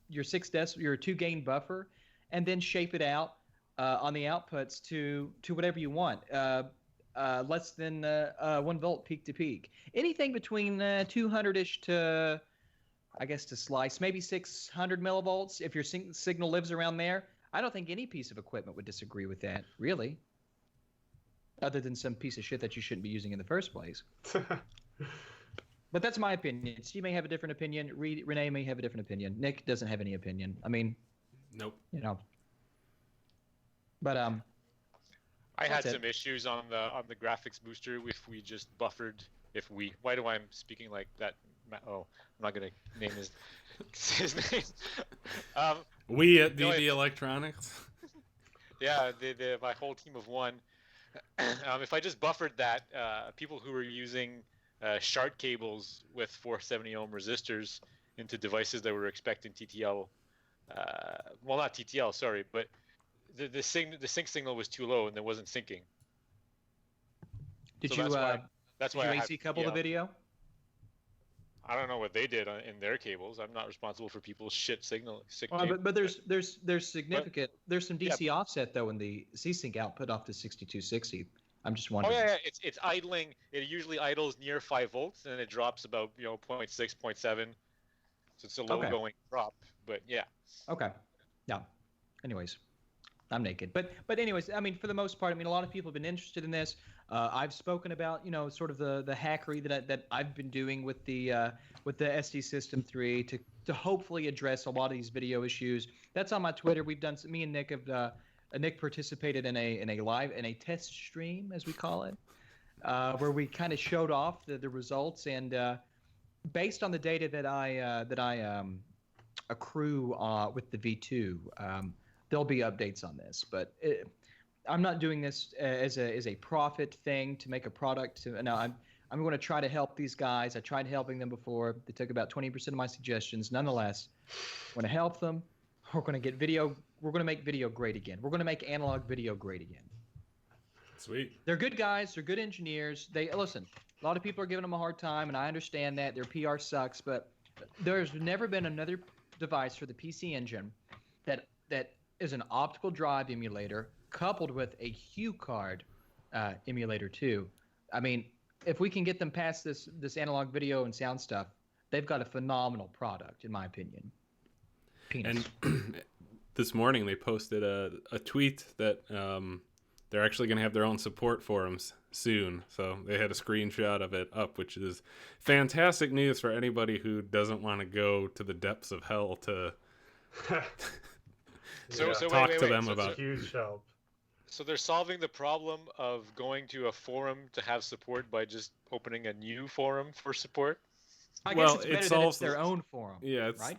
2-gain buffer, and then shape it out on the outputs to whatever you want. Less than 1 volt peak to peak. Anything between 200-ish to, I guess, to slice, maybe 600 millivolts. If your signal lives around there, I don't think any piece of equipment would disagree with that, really. Other than some piece of shit that you shouldn't be using in the first place. But that's my opinion. Steve may have a different opinion. René may have a different opinion. Nick doesn't have any opinion. I mean, nope. But I had some issues on the graphics booster if we just buffered. Why do I'm speaking like that? Oh, I'm not gonna name his name. We at DB Electronics. Yeah, my whole team of one. If I just buffered that, people who were using shard cables with 470 ohm resistors into devices that were expecting TTL, well, not TTL, sorry, but the sync signal was too low and it wasn't syncing. Did you AC couple the video? I don't know what they did in their cables. I'm not responsible for people's shit signal. But there's significant. There's some DC offset though in the C-Sync output off the 6260. I'm just wondering. Oh yeah, it's idling. It usually idles near 5 volts and it drops about 0.6, 0.7. So it's a low going drop. But yeah. Okay. Yeah. Anyways, I'm naked. But anyways, I mean, for the most part, I mean, a lot of people have been interested in this. I've spoken about, sort of the hackery that I've been doing with the SD System 3 to hopefully address a lot of these video issues. That's on my Twitter. We've done me and Nick have Nick participated in a test stream, as we call it, where we kind of showed off the results, and based on the data that I accrue with the V2, there'll be updates on this, but I'm not doing this as a profit thing to make a product. No, I'm going to try to help these guys. I tried helping them before. They took about 20% of my suggestions. Nonetheless, I'm going to help them. We're going to make video great again. We're going to make analog video great again. Sweet. They're good guys. They're good engineers. Listen, a lot of people are giving them a hard time, and I understand that. Their PR sucks, but there's never been another device for the PC Engine that is an optical drive emulator coupled with a Hue card emulator too. I mean, if we can get them past this analog video and sound stuff, they've got a phenomenal product, in my opinion. Penis. And this morning they posted a tweet that they're actually going to have their own support forums soon. So they had a screenshot of it up, which is fantastic news for anybody who doesn't want to go to the depths of hell to So talk wait. to them So about. Huge help. So they're solving the problem of going to a forum to have support by just opening a new forum for support. I Well, guess it's it better that solves it's their own forum. Yeah, it's right.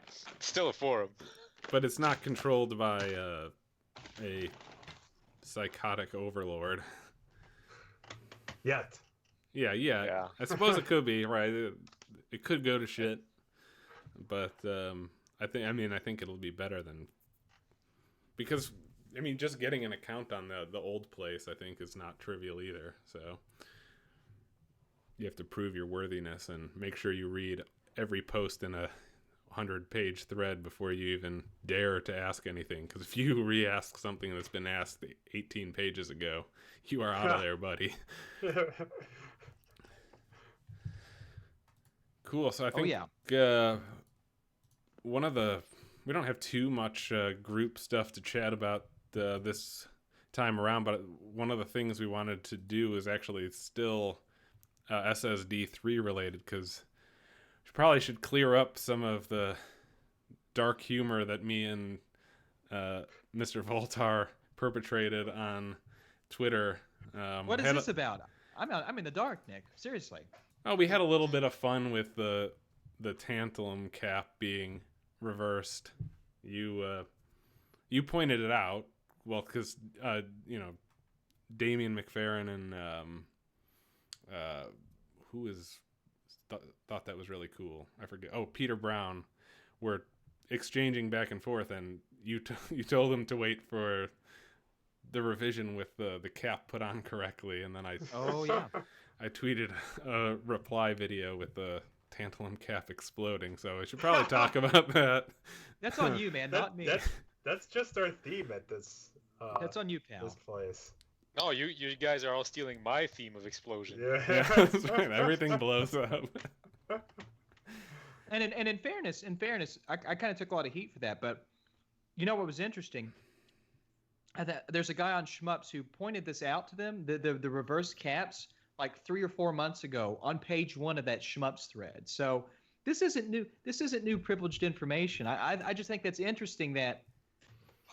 It's still a forum. but it's not controlled by a psychotic overlord. Yet. Yeah. I suppose it could be, right? It could go to shit, but I think it'll be better than, because just getting an account on the old place, I think, is not trivial either. So you have to prove your worthiness and make sure you read every post in a 100-page thread before you even dare to ask anything. Because if you re-ask something that's been asked 18 pages ago, you are out of there, buddy. Cool. So I think we don't have too much group stuff to chat about this time around, but one of the things we wanted to do is actually still SSD3 related, because we probably should clear up some of the dark humor that me and Mr. Voultar perpetrated on Twitter. What is this about? I'm in the dark, Nick. Seriously. Oh, we had a little bit of fun with the tantalum cap being reversed. You pointed it out. Well, because Damian McFerrin and thought that was really cool. I forget. Oh, Peter Brown were exchanging back and forth, and you told them to wait for the revision with the cap put on correctly, and then I tweeted a reply video with the tantalum cap exploding. So I should probably talk about that. That's on you, man, not me. That's just our theme at this. That's on you, pal. This place. No, you guys are all stealing my theme of explosion. Yeah, that's right. Everything blows up. And in fairness, I kind of took a lot of heat for that. But you know what was interesting? There's a guy on Shmups who pointed this out to them, the reverse caps, like 3 or 4 months ago on page 1 of that Shmups thread. So this isn't new. This isn't new privileged information. I just think that's interesting that,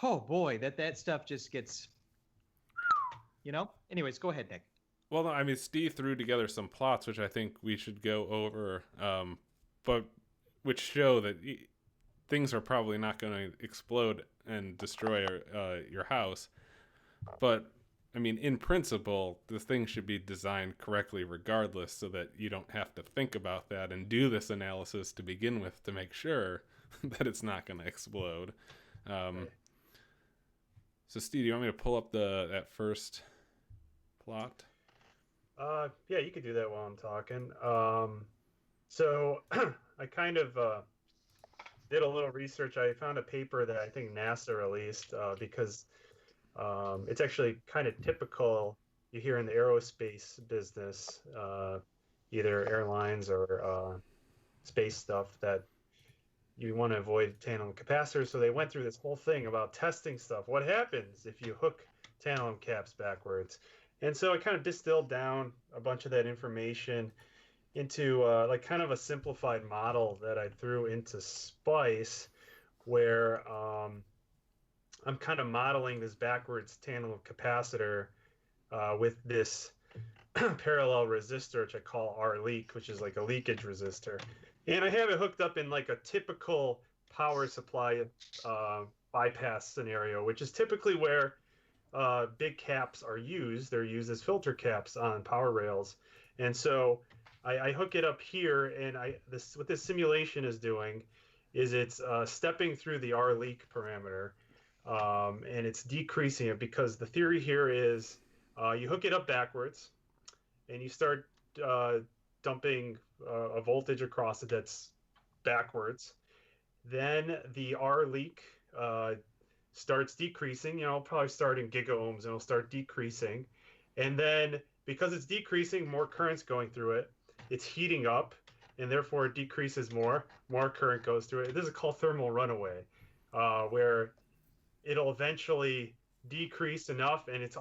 oh boy, that stuff just gets, Anyways, go ahead, Nick. Well, no, Steve threw together some plots, which I think we should go over, but which show that things are probably not going to explode and destroy your house. But, in principle, the thing should be designed correctly regardless, so that you don't have to think about that and do this analysis to begin with to make sure that it's not going to explode. So, Steve, do you want me to pull up that first plot? Yeah, you could do that while I'm talking. So I kind of did a little research. I found a paper that I think NASA released because it's actually kind of typical you hear in the aerospace business, either airlines or space stuff, that you want to avoid tantalum capacitors. So they went through this whole thing about testing stuff. What happens if you hook tantalum caps backwards? And so I kind of distilled down a bunch of that information into like kind of a simplified model that I threw into Spice, where I'm kind of modeling this backwards tantalum capacitor with this parallel resistor, which I call R-leak, which is like a leakage resistor. And I have it hooked up in like a typical power supply bypass scenario, which is typically where big caps are used. They're used as filter caps on power rails. And so I hook it up here, and what this simulation is doing is it's stepping through the R-leak parameter, and it's decreasing it, because the theory here is you hook it up backwards, and you start dumping a voltage across it that's backwards. Then the R-leak starts decreasing, probably start in gigaohms, and it'll start decreasing. And then because it's decreasing, more current's going through it. It's heating up, and therefore it decreases more current goes through it. This is called thermal runaway, where it'll eventually decrease enough, and it's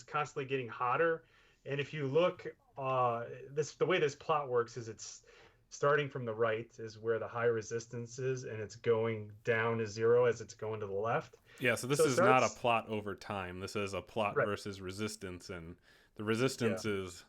constantly getting hotter. And if you look, the way this plot works is it's starting from the right is where the high resistance is, and it's going down to 0 as it's going to the left. Yeah, so this So it is not a starts plot over time. This is a plot right. versus resistance, and the resistance is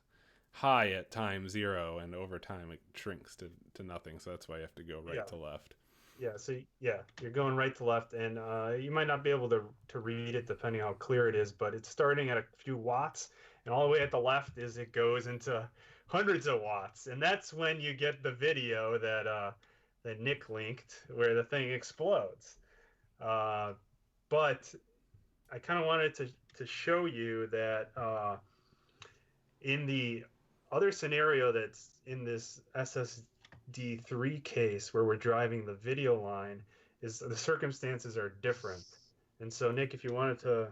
high at time 0, and over time it shrinks to nothing. So that's why you have to go right to left. Yeah, so you're going right to left, and you might not be able to read it depending how clear it is, but it's starting at a few watts, and all the way at the left is it goes into hundreds of watts, and that's when you get the video that Nick linked where the thing explodes. But I kind of wanted to show you that in the other scenario that's in this SSD3 case where we're driving the video line, is the circumstances are different. And so, Nick, if you wanted to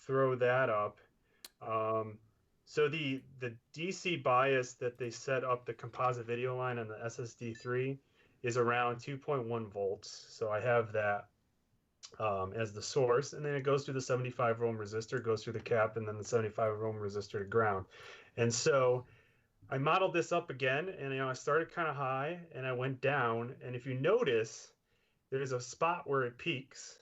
throw that up. So the DC bias that they set up the composite video line on the SSD3 is around 2.1 volts. So I have that as the source, and then it goes through the 75 ohm resistor, goes through the cap, and then the 75 ohm resistor to ground. And so I modeled this up again, and I started kind of high, and I went down, and if you notice, there's a spot where it peaks,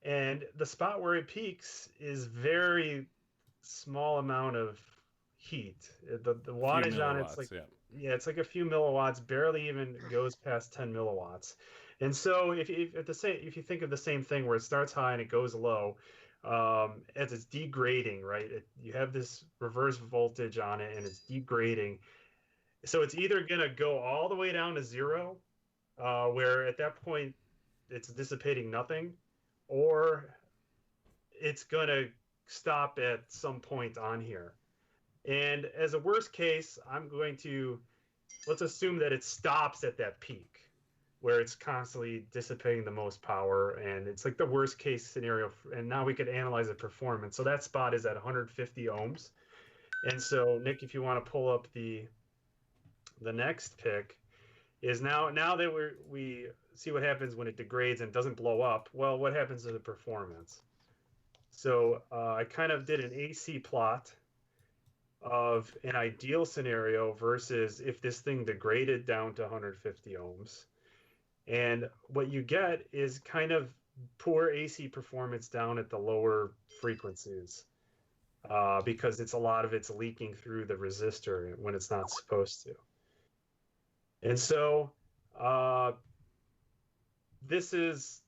and the spot where it peaks is very small amount of heat. The wattage on it's like it's like a few milliwatts, barely even goes past 10 milliwatts. And so if you think of the same thing where it starts high and it goes low, as it's degrading, right? You have this reverse voltage on it and it's degrading. So it's either going to go all the way down to 0, where at that point it's dissipating nothing, or it's going to stop at some point on here. And as a worst case, let's assume that it stops at that peak where it's constantly dissipating the most power, and it's like the worst case scenario. And now we could analyze the performance. So that spot is at 150 ohms. And so, Nick, if you want to pull up the next pick, is now that we see what happens when it degrades and doesn't blow up. Well, what happens to the performance? So I kind of did an AC plot of an ideal scenario versus if this thing degraded down to 150 ohms. And what you get is kind of poor AC performance down at the lower frequencies because a lot of it's leaking through the resistor when it's not supposed to. And so this is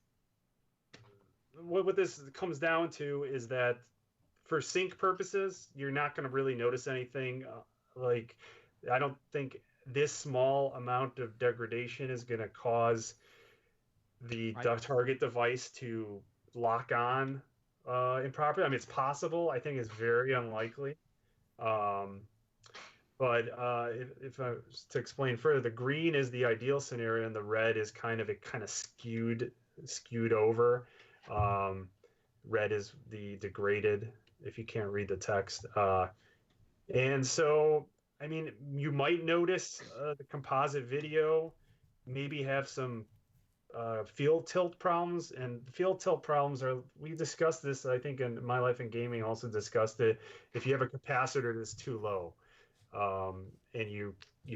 what this comes down to, is that for sync purposes, you're not going to really notice anything. I don't think this small amount of degradation is going to cause the target device to lock on improperly. I mean, it's possible. I think it's very unlikely. But if I was to explain further, the green is the ideal scenario, and the red is kind of skewed over. Red is the degraded, if you can't read the text. And so, I mean, you might notice the composite video maybe have some field tilt problems, and field tilt problems we discussed this, I think, in My Life in Gaming also discussed it. If you have a capacitor that's too low, and you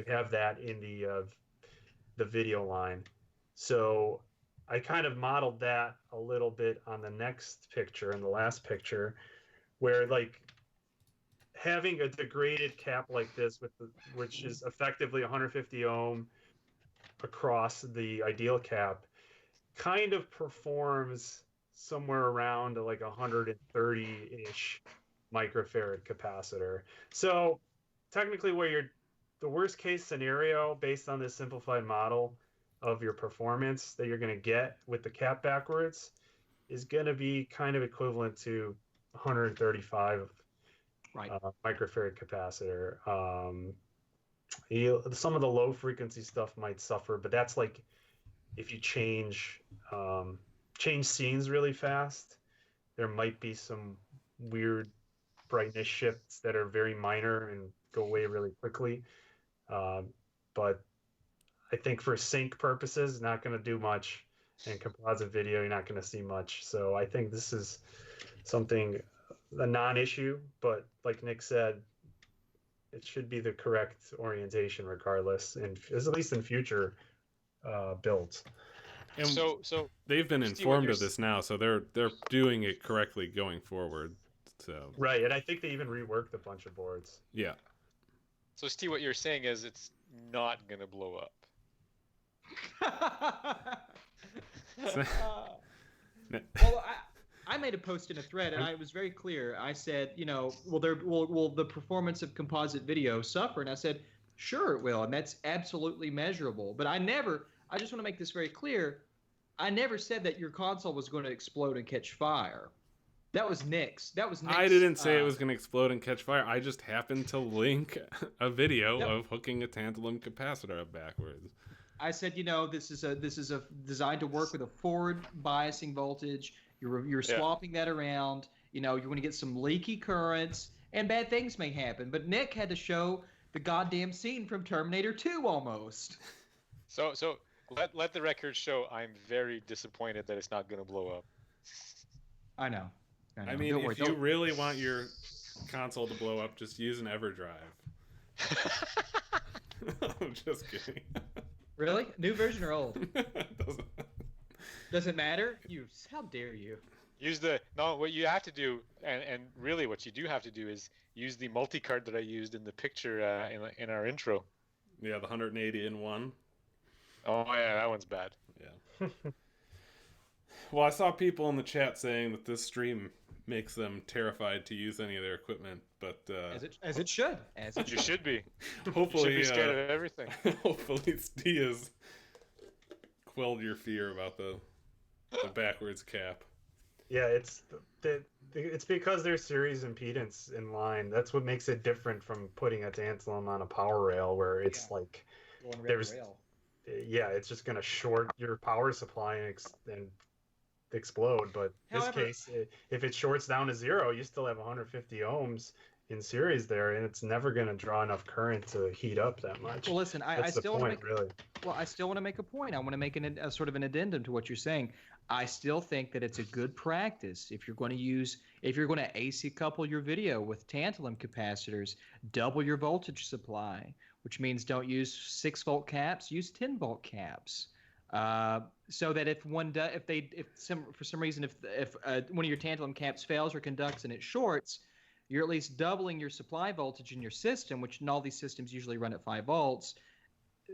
have that in the video line. So I kind of modeled that a little bit on the next picture and the last picture, where like having a degraded cap like this which is effectively 150 ohm across the ideal cap, kind of performs somewhere around like 130-ish microfarad capacitor. So technically the worst case scenario based on this simplified model of your performance that you're going to get with the cap backwards is going to be kind of equivalent to 135 microfarad capacitor. Some of the low frequency stuff might suffer, but that's like if you change scenes really fast, there might be some weird brightness shifts that are very minor and go away really quickly. But I think for sync purposes, not going to do much. and composite video, you're not going to see much. So I think this is something, a non-issue, but like Nick said, it should be the correct orientation regardless, and at least in future builds. And so they've been Steve, informed of this now, so they're doing it correctly going forward. So right, and I think they even reworked a bunch of boards. Yeah. So Steve, what you're saying is it's not gonna blow up. Well, I made a post in a thread, and I was very clear. I said, will the performance of composite video suffer? And I said, sure it will, and that's absolutely measurable. But I just want to make this very clear, I never said that your console was going to explode and catch fire. That was Nick's. I didn't say it was going to explode and catch fire. I just happened to link a video of hooking a tantalum capacitor up backwards. I said, this is a designed to work with a forward biasing voltage. You're swapping that around. You're going to get some leaky currents, and bad things may happen. But Nick had to show the goddamn scene from Terminator 2 almost. So let the record show I'm very disappointed that it's not going to blow up. I know. I mean, if you really want your console to blow up, just use an EverDrive. I'm just kidding. Really? New version or old? Doesn't matter? How dare you? What you have to do, and really what you do have to do is use the multi-card that I used in the picture in our intro. Yeah, the 180 in one. Oh yeah, that one's bad. Yeah. Well, I saw people in the chat saying that this stream makes them terrified to use any of their equipment, but as it should. You should be. Hopefully, you should be scared of everything. Hopefully, Steve has quelled your fear about the backwards cap. Yeah, it's because there's series impedance in line. That's what makes it different from putting a tantalum on a power rail, where it's like there's rail. Yeah, it's just gonna short your power supply and explode. But in this case, if it shorts down to 0, you still have 150 ohms in series there, and it's never going to draw enough current to heat up that much. Well, listen, I still want to make a point. I want to make a sort of an addendum to what you're saying. I still think that it's a good practice if you're going to AC couple your video with tantalum capacitors, double your voltage supply, which means don't use 6-volt caps, use 10-volt caps. So that if one of your tantalum caps fails or conducts and it shorts, you're at least doubling your supply voltage in your system, which in all these systems usually run at 5 volts.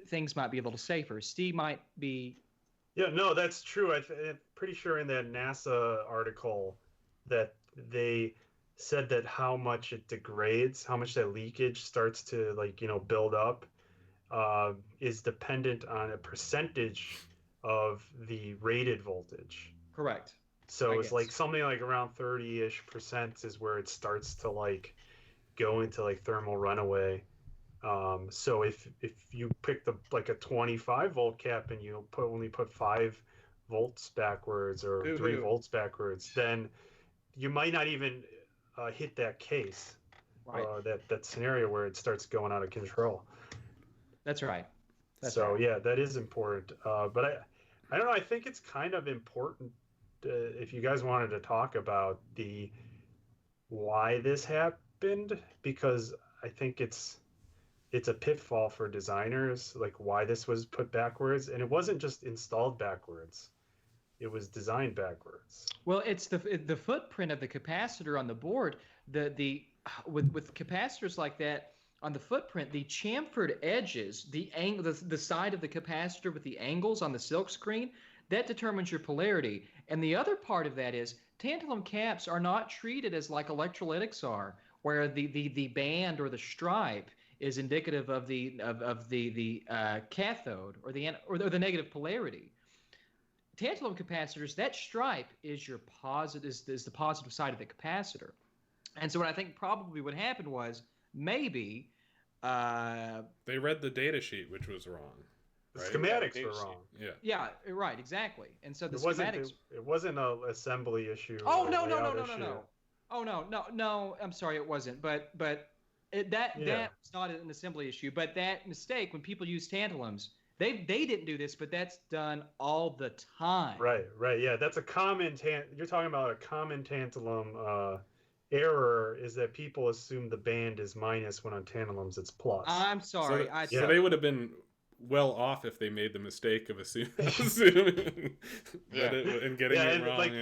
Things might be a little safer. Steve might be. Yeah, no, that's true. I'm pretty sure in that NASA article that they said that how much it degrades, how much that leakage starts to build up, is dependent on a percentage of the rated voltage. Correct. So it's like something like around 30-ish% is where it starts to go into thermal runaway. So if you pick a 25-volt cap and you only put 5 volts backwards or 3 volts backwards, then you might not even hit that case, right. that scenario where it starts going out of control. That's right. Yeah, that is important. But I don't know. I think it's kind of important if you guys wanted to talk about why this happened, because I think it's a pitfall for designers, why this was put backwards, and it wasn't just installed backwards; it was designed backwards. Well, it's the footprint of the capacitor on the board. With capacitors like that. On the footprint, the chamfered edges, the side of the capacitor with the angles on the silk screen, that determines your polarity. And the other part of that is tantalum caps are not treated as like electrolytics are, where the band or the stripe is indicative of the cathode or the negative polarity. Tantalum capacitors, that stripe is your is the positive side of the capacitor. And so what I think probably what happened was maybe they read the data sheet, which was wrong. Right? The schematics were wrong. Yeah, right, exactly. And so schematics. It wasn't an assembly issue. Oh no. Oh no. I'm sorry, it wasn't. But that's not an assembly issue. But that mistake, when people use tantalums, They didn't do this, but that's done all the time. Right. Yeah, that's a common you're talking about a common tantalum error is that people assume the band is minus when on tantalums it's plus. I'm sorry. So they would have been well off if they made the mistake of assuming and getting it wrong. Like,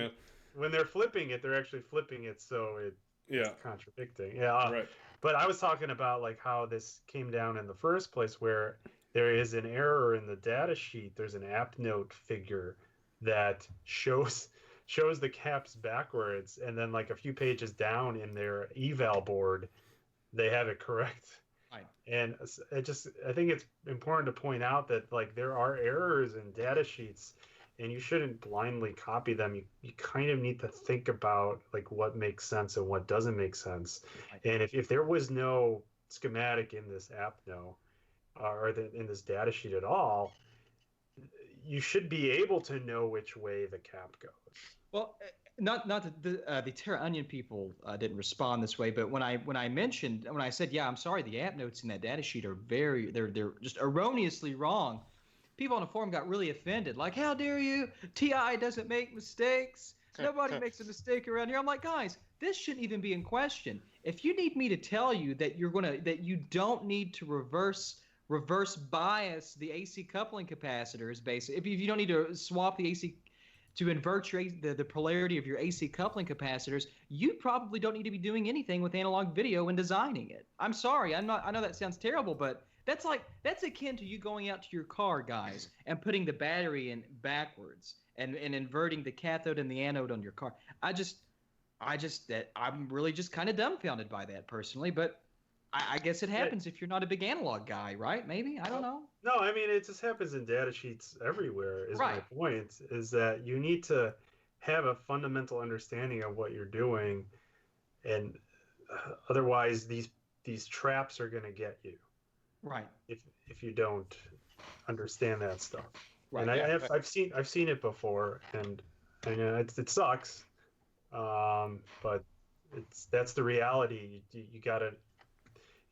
when they're flipping it, they're actually flipping it, so it's contradicting. Right. But I was talking about like how this came down in the first place, where there is an error in the data sheet. There's an app note figure that shows the caps backwards, and then like a few pages down in their eval board, they have it correct. Right. And I think it's important to point out that like there are errors in data sheets, and you shouldn't blindly copy them. You kind of need to think about like what makes sense and what doesn't make sense. Right. And if there was no schematic in this app note, in this data sheet at all, you should be able to know which way the cap goes. Well, not the Terra Onion people didn't respond this way, but when I said, yeah, I'm sorry, the app notes in that data sheet are they're just erroneously wrong, people on the forum got really offended. Like, how dare you? TI doesn't make mistakes. Nobody makes a mistake around here. I'm like, guys, this shouldn't even be in question. If you need me to tell you that you don't need to reverse bias the AC coupling capacitors, basically, if you don't need to swap the AC to invert the polarity of your AC coupling capacitors, you probably don't need to be doing anything with analog video and designing it. I'm sorry, I know that sounds terrible, but that's akin to you going out to your car, guys, and putting the battery in backwards and inverting the cathode and the anode on your car. I'm really just kind of dumbfounded by that personally, but I guess it happens if you're not a big analog guy, right? Maybe, I don't know. No, I mean, it just happens in data sheets everywhere, is my point, is that you need to have a fundamental understanding of what you're doing, and otherwise these traps are going to get you. Right. If you don't understand that stuff. Right. And I've seen it before, and it sucks, but that's the reality. You gotta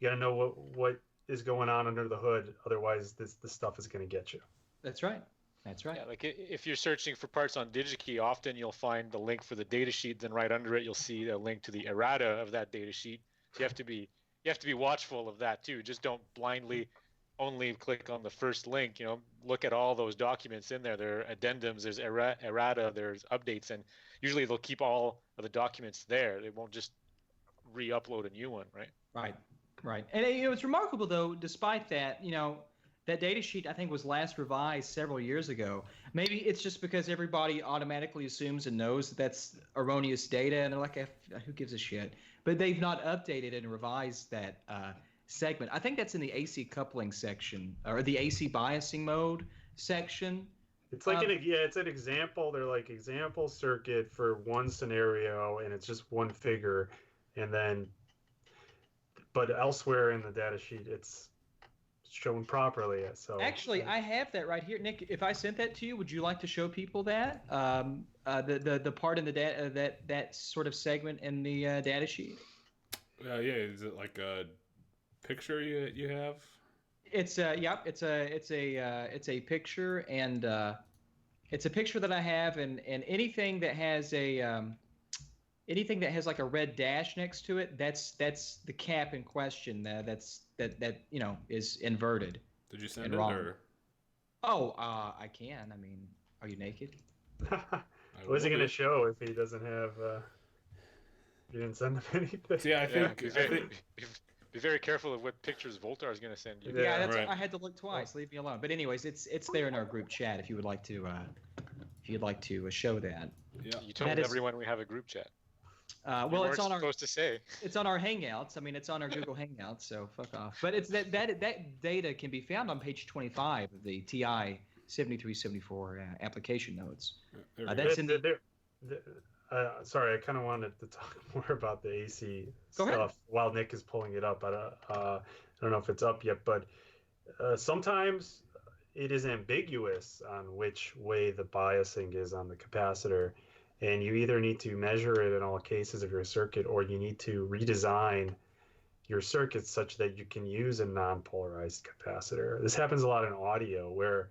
know what is going on under the hood. Otherwise, this stuff is going to get you. That's right. Yeah, like if you're searching for parts on DigiKey, often you'll find the link for the data sheet. Then right under it, you'll see a link to the errata of that data sheet. So you have to be watchful of that too. Just don't blindly only click on the first link. Look at all those documents in there. There are addendums, there's errata, there's updates, and usually they'll keep all of the documents there. They won't just re-upload a new one, right? Right. And it's remarkable, though, despite that, that data sheet, I think, was last revised several years ago. Maybe it's just because everybody automatically assumes and knows that that's erroneous data, and they're like, who gives a shit? But they've not updated and revised that segment. I think that's in the AC coupling section, or the AC biasing mode section. It's like it's an example. They're like example circuit for one scenario, and it's just one figure, and then but elsewhere in the data sheet it's shown properly. So actually, I have that right here, Nick. If I sent that to you, would you like to show people that the part in the data that sort of segment in the data sheet? Is it like a picture you have? It's a picture, and it's a picture that I have, and anything that has like a red dash next to it, that's the cap in question. That is inverted. Did you send wrong. it or? Oh, I can. I mean, are you naked? What's he gonna show if he doesn't have? You didn't send him anything. Yeah, I think. Be very careful of what pictures Voultar is going to send you. Yeah, that's right. I had to look twice. Leave me alone. But anyways, it's there in our group chat if you would like to show that. Yeah. You told everyone we have a group chat. Well, it's on our supposed to say. It's on our Hangouts. I mean, it's on our Google Hangouts. So fuck off. But it's that data can be found on page 25 of the TI 7374 application notes. That's in the. Sorry, I kind of wanted to talk more about the AC stuff while Nick is pulling it up. I don't know if it's up yet, but sometimes it is ambiguous on which way the biasing is on the capacitor, and you either need to measure it in all cases of your circuit, or you need to redesign your circuits such that you can use a non-polarized capacitor. This happens a lot in audio where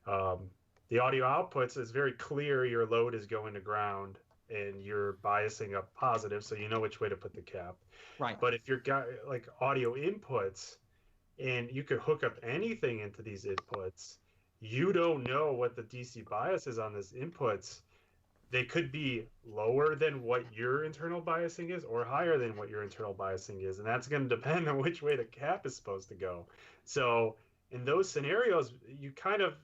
the audio outputs is very clear your load is going to ground and you're biasing up positive, so you know which way to put the cap. Right. But if you've got like audio inputs and you could hook up anything into these inputs, you don't know what the DC bias is on these inputs. They could be lower than what your internal biasing is or higher than what your internal biasing is. And that's going to depend on which way the cap is supposed to go. So in those scenarios, you kind of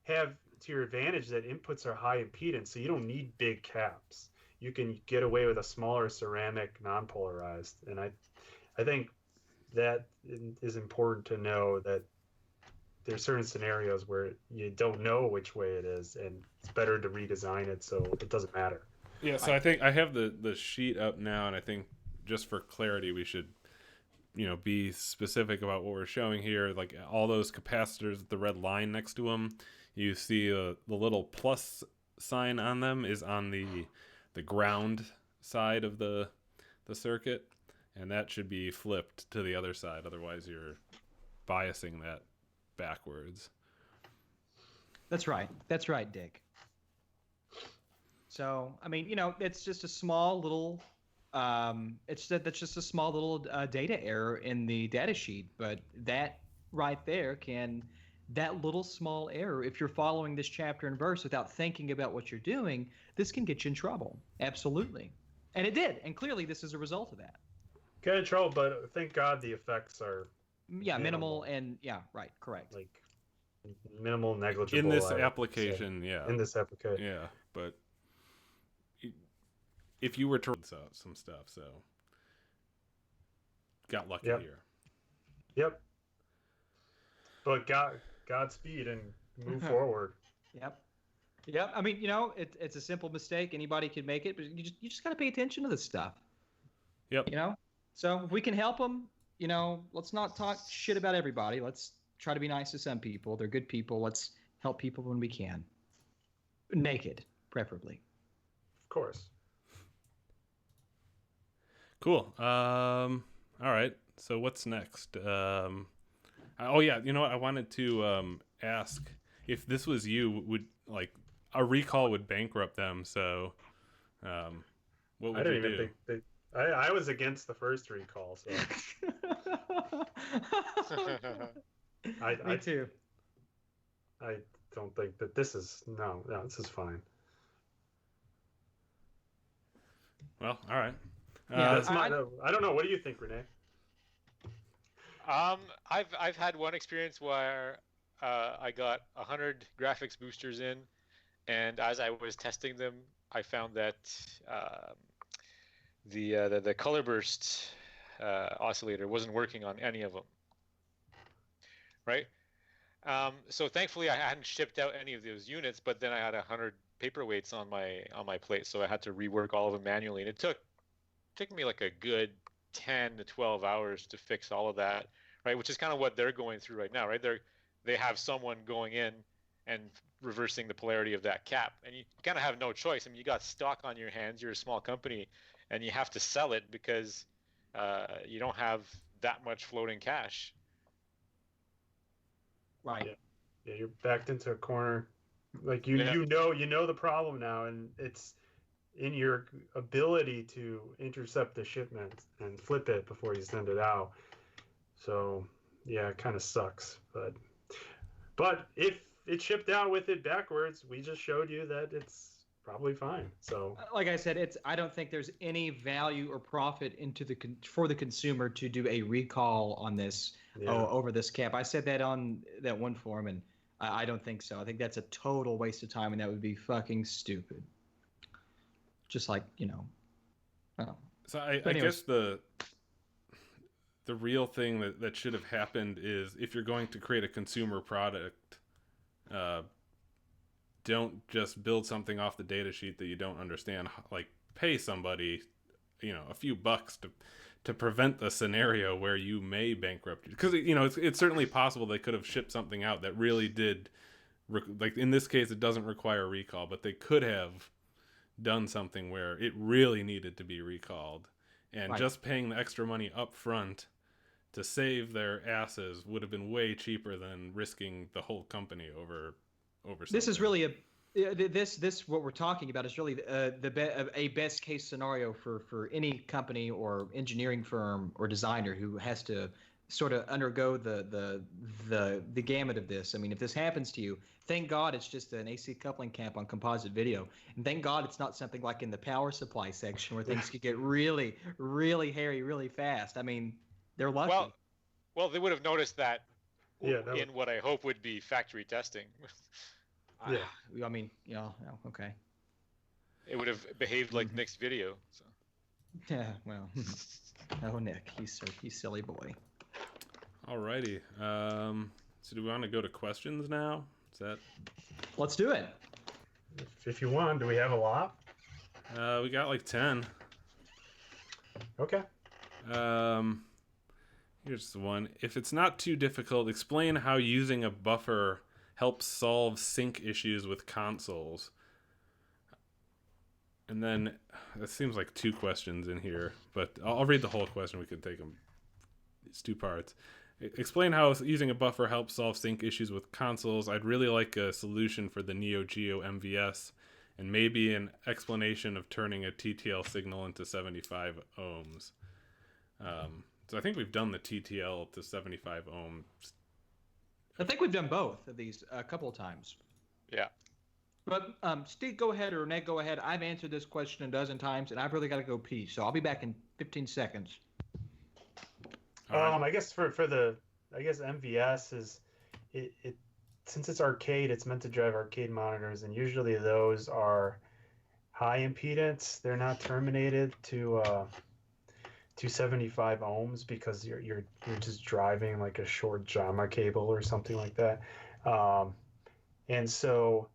have to your advantage that inputs are high impedance. So you don't need big caps. You can get away with a smaller ceramic non-polarized. And I think that is important to know, that there's certain scenarios where you don't know which way it is, and it's better to redesign it so it doesn't matter. Yeah, so I think I have the sheet up now, and I think just for clarity, we should, be specific about what we're showing here. Like all those capacitors with the red line next to them, you see the little plus sign on them is on the ground side of the circuit, and that should be flipped to the other side. Otherwise, you're biasing that backwards. That's right, Dick. So I mean, it's just a small little that's just a small little data error in the data sheet, but that right there that little small error, if you're following this chapter and verse without thinking about what you're doing, this can get you in trouble. Absolutely. And it did, and clearly this is a result of that. Get in trouble, but thank God the effects are minimal and right, correct. Like minimal, negligible in this application. In this application, yeah. But if you were to out some stuff, so got lucky here. Yep. But Godspeed and move forward. Yep. I mean, it's a simple mistake. Anybody can make it, but you just got to pay attention to this stuff. Yep. So if we can help them, let's not talk shit about everybody. Let's try to be nice to some people. They're good people. Let's help people when we can. Naked, preferably. Of course. Cool. All right. So what's next? Oh yeah. You know what? I wanted to ask if this was you, would like a recall would bankrupt them. So, what would you do? Even think I was against the first recall, so. Me too. I don't think that this is no, this is fine. Well, all right. That's I don't know. What do you think, René? I've had one experience where I got 100 graphics boosters in, and as I was testing them, I found that the color burst oscillator wasn't working on any of them. Right. So thankfully I hadn't shipped out any of those units, but then I had 100 paperweights on my plate, so I had to rework all of them manually, and it took me like a good 10 to 12 hours to fix all of that, right? Which is kind of what they're going through right now, right? They have someone going in and reversing the polarity of that cap, and you kind of have no choice. I mean, you got stock on your hands. You're a small company, and you have to sell it because you don't have that much floating cash. Right. Yeah, you're backed into a corner. Like you know the problem now, and it's in your ability to intercept the shipment and flip it before you send it out. So yeah, it kind of sucks, but if it shipped out with it backwards, we just showed you that it's probably fine. So like I said, I don't think there's any value or profit for the consumer to do a recall on this over this cap. I said that on that one forum, and I don't think so. I think that's a total waste of time, and that would be fucking stupid. Just like, So I guess the real thing that should have happened is, if you're going to create a consumer product, don't just build something off the data sheet that you don't understand. Like, pay somebody, a few bucks to prevent the scenario where you may bankrupt you. Because, it's certainly possible they could have shipped something out that really did, like in this case, it doesn't require recall, but they could have done something where it really needed to be recalled, and just paying the extra money up front to save their asses would have been way cheaper than risking the whole company over something. This is really this what we're talking about is really a best case scenario for any company or engineering firm or designer who has to sort of undergo the gamut of this. I mean, if this happens to you, thank God it's just an AC coupling camp on composite video, and thank God it's not something like in the power supply section where things could get really, really hairy really fast. I mean, they're lucky. Well, they would have noticed that Yeah, in what I hope would be factory testing. Yeah. I mean, okay. It would have behaved like Nick's video. So. Yeah, well, oh, Nick, he's silly boy. Alrighty. So do we want to go to questions now? Is that? Let's do it. If you want, do we have a lot? We got like 10. Okay. Here's the one. If it's not too difficult, explain how using a buffer helps solve sync issues with consoles. And then, it seems like 2 questions in here, but I'll read the whole question. We could take them. It's 2 parts. Explain how using a buffer helps solve sync issues with consoles. I'd really like a solution for the Neo Geo MVS, and maybe an explanation of turning a TTL signal into 75 ohms. So I think we've done the TTL to 75 ohms. I think we've done both of these a couple of times. Yeah. But Steve, go ahead, or René, go ahead. I've answered this question a dozen times, and I've really got to go pee, so I'll be back in 15 seconds. I guess for the MVS is it since it's arcade, it's meant to drive arcade monitors, and usually those are high impedance. They're not terminated to 275 ohms because you're just driving like a short JAMA cable or something like that. And so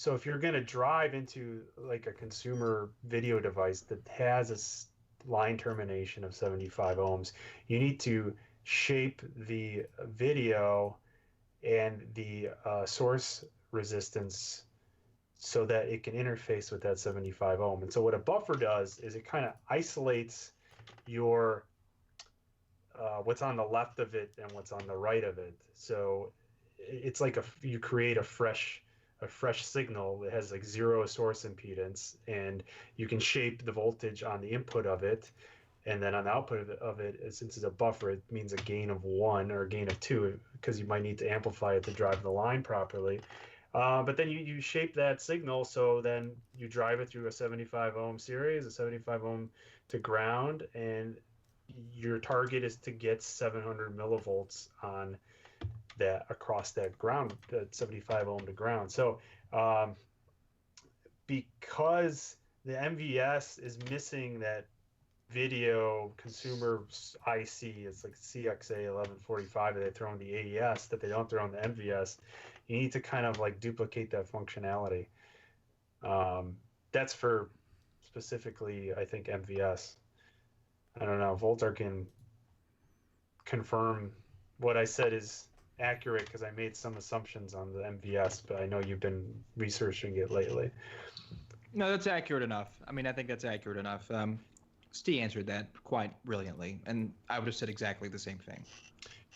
if you're going to drive into like a consumer video device that has a line termination of 75 ohms, you need to shape the video and the source resistance so that it can interface with that 75 ohm. And so what a buffer does is it kind of isolates your what's on the left of it and what's on the right of it. So it's like you create a fresh signal that has like 0 source impedance, and you can shape the voltage on the input of it, and then on the output of it, since it's a buffer, it means a gain of 1 or a gain of 2 because you might need to amplify it to drive the line properly. But then you shape that signal so then you drive it through a 75 ohm series, a 75 ohm to ground, and your target is to get 700 millivolts on that across that ground, that 75 ohm to ground. So because the MVS is missing that video consumer IC, it's like CXA 1145 that they throw in the AES that they don't throw in the MVS, you need to kind of like duplicate that functionality. That's for specifically, I think, MVS. I don't know. Voultar can confirm what I said is accurate because I made some assumptions on the MVS, but I know you've been researching it lately. No, that's accurate enough. I mean, I think that's accurate enough. Steve answered that quite brilliantly, and I would have said exactly the same thing.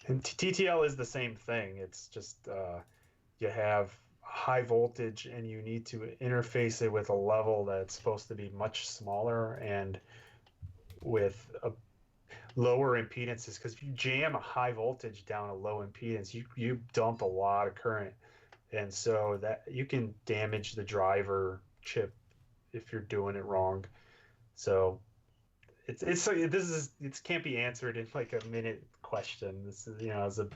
And TTL is the same thing. It's just you have high voltage and you need to interface it with a level that's supposed to be much smaller and with a lower impedances, because if you jam a high voltage down a low impedance, you dump a lot of current, and so that you can damage the driver chip if you're doing it wrong. So it can't be answered in like a minute question. This is, it's a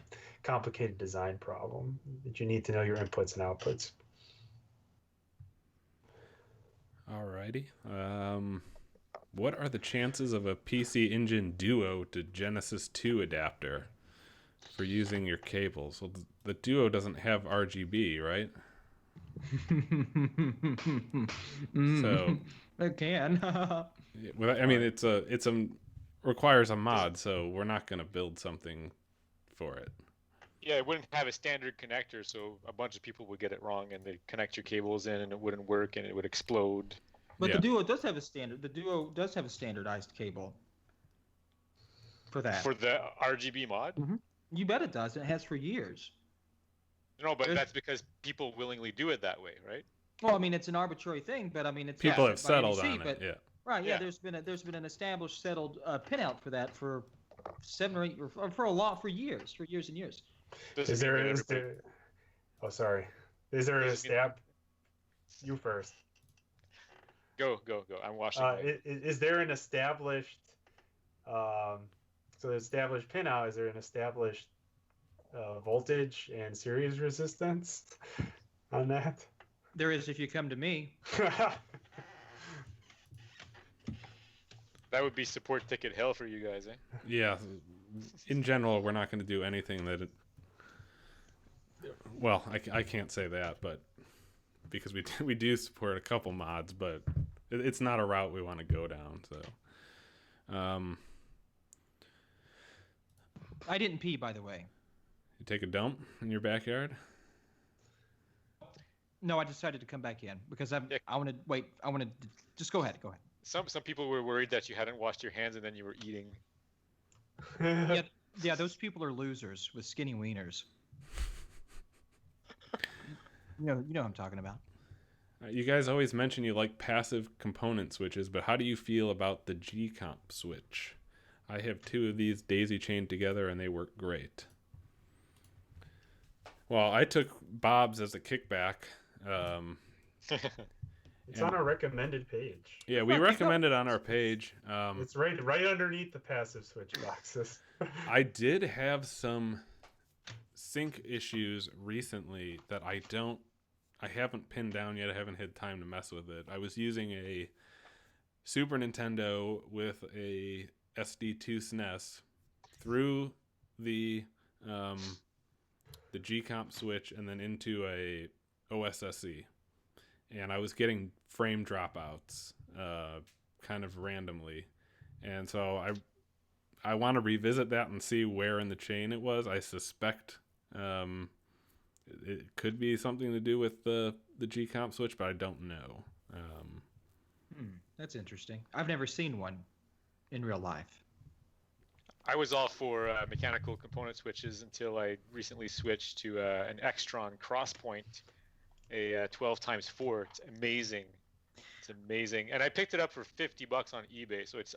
complicated design problem that you need to know your inputs and outputs. Alrighty. What are the chances of a PC Engine Duo to Genesis 2 adapter for using your cables? Well, the Duo doesn't have RGB, right? So it can. Well, I mean, it's a requires a mod, so we're not going to build something for it. Yeah, it wouldn't have a standard connector, so a bunch of people would get it wrong, and they'd connect your cables in, and it wouldn't work, and it would explode. But yeah. The Duo does have a standard. The Duo does have a standardized cable. for that. For the RGB mod? You bet it does. It has for years. No, but that's because people willingly do it that way, right? Well, I mean, it's an arbitrary thing, but I mean, it's People not have set by settled NEC, on it. but, Yeah. Right. Yeah. Yeah. There's been an established, settled pinout for that for 7 or 8 for years and years. Is there? Oh, sorry. Is there a stab? You first. Go. I'm watching. Is there an established? So the established pinout. Is there an established voltage and series resistance on that? There is if you come to me. That would be support ticket hell for you guys, eh? Yeah. In general, we're not going to do anything that. Well, I can't say that, but because we do support a couple mods, but it's not a route we want to go down. So, I didn't pee, by the way. you take a dump in your backyard? No, I decided to come back in because I want to wait. I want to just go ahead. Go ahead. Some people were worried that you hadn't washed your hands and then you were eating. Yeah, those people are losers with skinny wieners. You know what I'm talking about. You guys always mention you like passive component switches, but how do you feel about the gComp switch? I have 2 of these daisy chained together and they work great. Well, I took Bob's as a kickback. It's on our recommended page. Yeah, we recommend it on our page. It's right underneath the passive switch boxes. I did have some sync issues recently that I haven't pinned down yet. I haven't had time to mess with it. I was using a Super Nintendo with a SD2SNES through the gComp switch and then into a OSSE. And I was getting frame dropouts kind of randomly. And so I want to revisit that and see where in the chain it was. I suspect it could be something to do with the gComp switch, but I don't know. That's interesting. I've never seen one in real life. I was all for mechanical component switches until I recently switched to an Extron Crosspoint, a 12x4. It's amazing. It's amazing, and I picked it up for $50 on eBay. So it's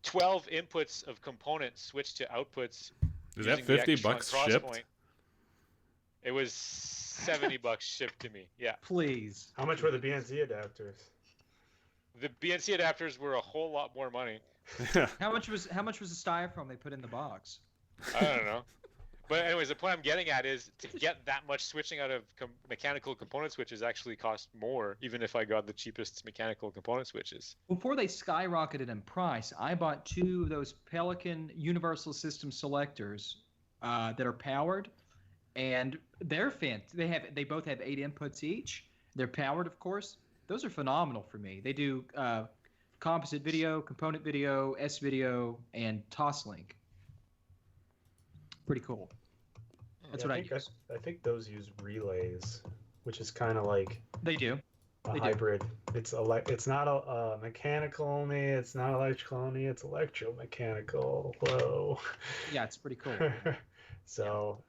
12 inputs of components switched to outputs. Is that $50 shipped? It was $70 shipped to me. Yeah. Please. How much were the BNC adapters? The BNC adapters were a whole lot more money. How much was the styrofoam they put in the box? I don't know. But anyways, the point I'm getting at is to get that much switching out of mechanical component switches actually cost more, even if I got the cheapest mechanical component switches. Before they skyrocketed in price, I bought 2 of those Pelican Universal System selectors that are powered, and they're they both have 8 inputs each. They're powered, of course. Those are phenomenal for me. They do composite video, component video, S-video, and Toslink. Pretty cool. That's what I use. I think those use relays, which is kind of like they do a hybrid. It's not a mechanical only. It's not electrical only. It's electromechanical. Whoa. Yeah, it's pretty cool. So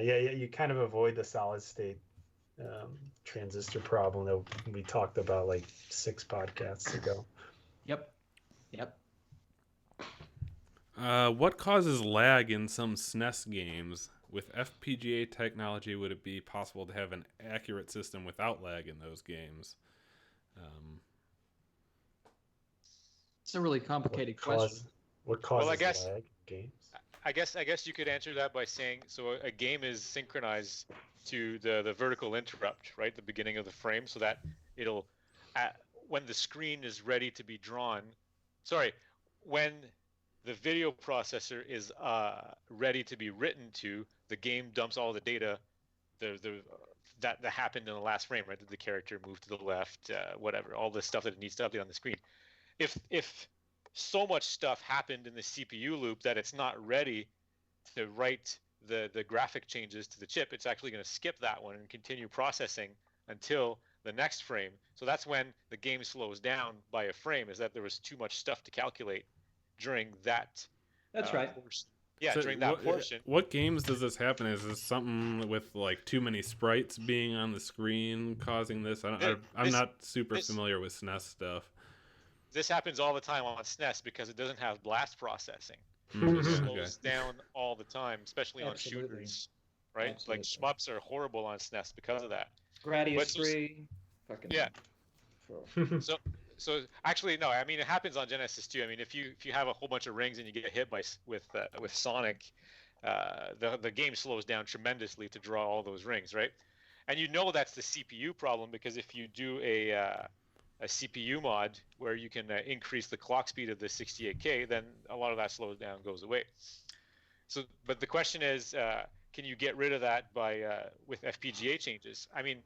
you kind of avoid the solid state transistor problem that we talked about like 6 podcasts ago. Yep. What causes lag in some SNES games? With FPGA technology, would it be possible to have an accurate system without lag in those games? It's a really complicated question. What causes lag games? I guess you could answer that by saying, so a game is synchronized to the vertical interrupt, right, the beginning of the frame, so that it'll, when the screen is ready to be drawn, when the video processor is ready to be written to, the game dumps all the data that happened in the last frame, right? That the character moved to the left, whatever, all the stuff that it needs to update on the screen. If so much stuff happened in the CPU loop that it's not ready to write the graphic changes to the chip, it's actually going to skip that one and continue processing until the next frame. So that's when the game slows down by a frame, is that there was too much stuff to calculate during that That's right. portion. Yeah, So during that portion. What games does this happen? Is this something with like too many sprites being on the screen causing this? I'm not super familiar with SNES stuff. This happens all the time on SNES because it doesn't have blast processing. Mm, It okay. slows down all the time, especially Absolutely. on shooters, right? Absolutely. Like shmups are horrible on SNES because of that. Gradius free. Fucking Yeah. For- So actually no, I mean it happens on Genesis too. I mean if you have a whole bunch of rings and you get hit with Sonic, the game slows down tremendously to draw all those rings, right? And you know that's the CPU problem because if you do a CPU mod where you can increase the clock speed of the 68K, then a lot of that slows down, goes away. So, but the question is, can you get rid of that by with FPGA changes? I mean,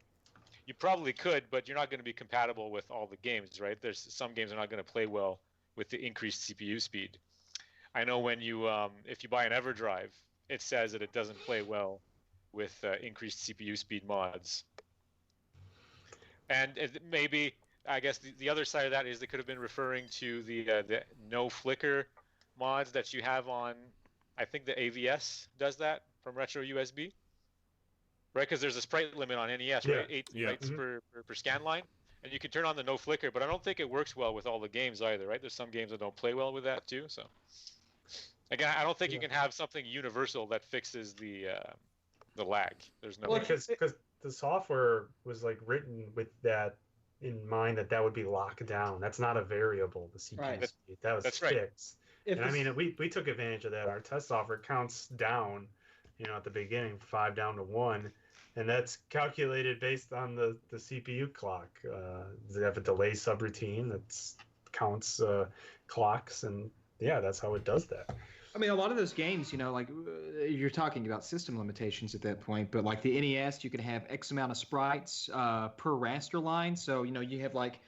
you probably could, but you're not going to be compatible with all the games, right? There's some games are not going to play well with the increased CPU speed. I know when you, if you buy an EverDrive, it says that it doesn't play well with increased CPU speed mods. And maybe, I guess the other side of that is they could have been referring to the no flicker mods that you have on, I think the AVS does that from Retro USB, right? Because there's a sprite limit on NES, right? 8 sprites per scan line, and you can turn on the no flicker, but I don't think it works well with all the games either, right? There's some games that don't play well with that too. So again, I don't think you can have something universal that fixes the lag. There's no because the software was like written with that in mind that would be locked down. That's not a variable. The CPU speed that was fixed. Right. And I mean, we took advantage of that. Our test software counts down, at the beginning, 5 down to 1, and that's calculated based on the CPU clock. They have a delay subroutine that counts clocks, and yeah, that's how it does that. I mean, a lot of those games, like you're talking about system limitations at that point, but like the NES, you can have X amount of sprites per raster line. So, you have like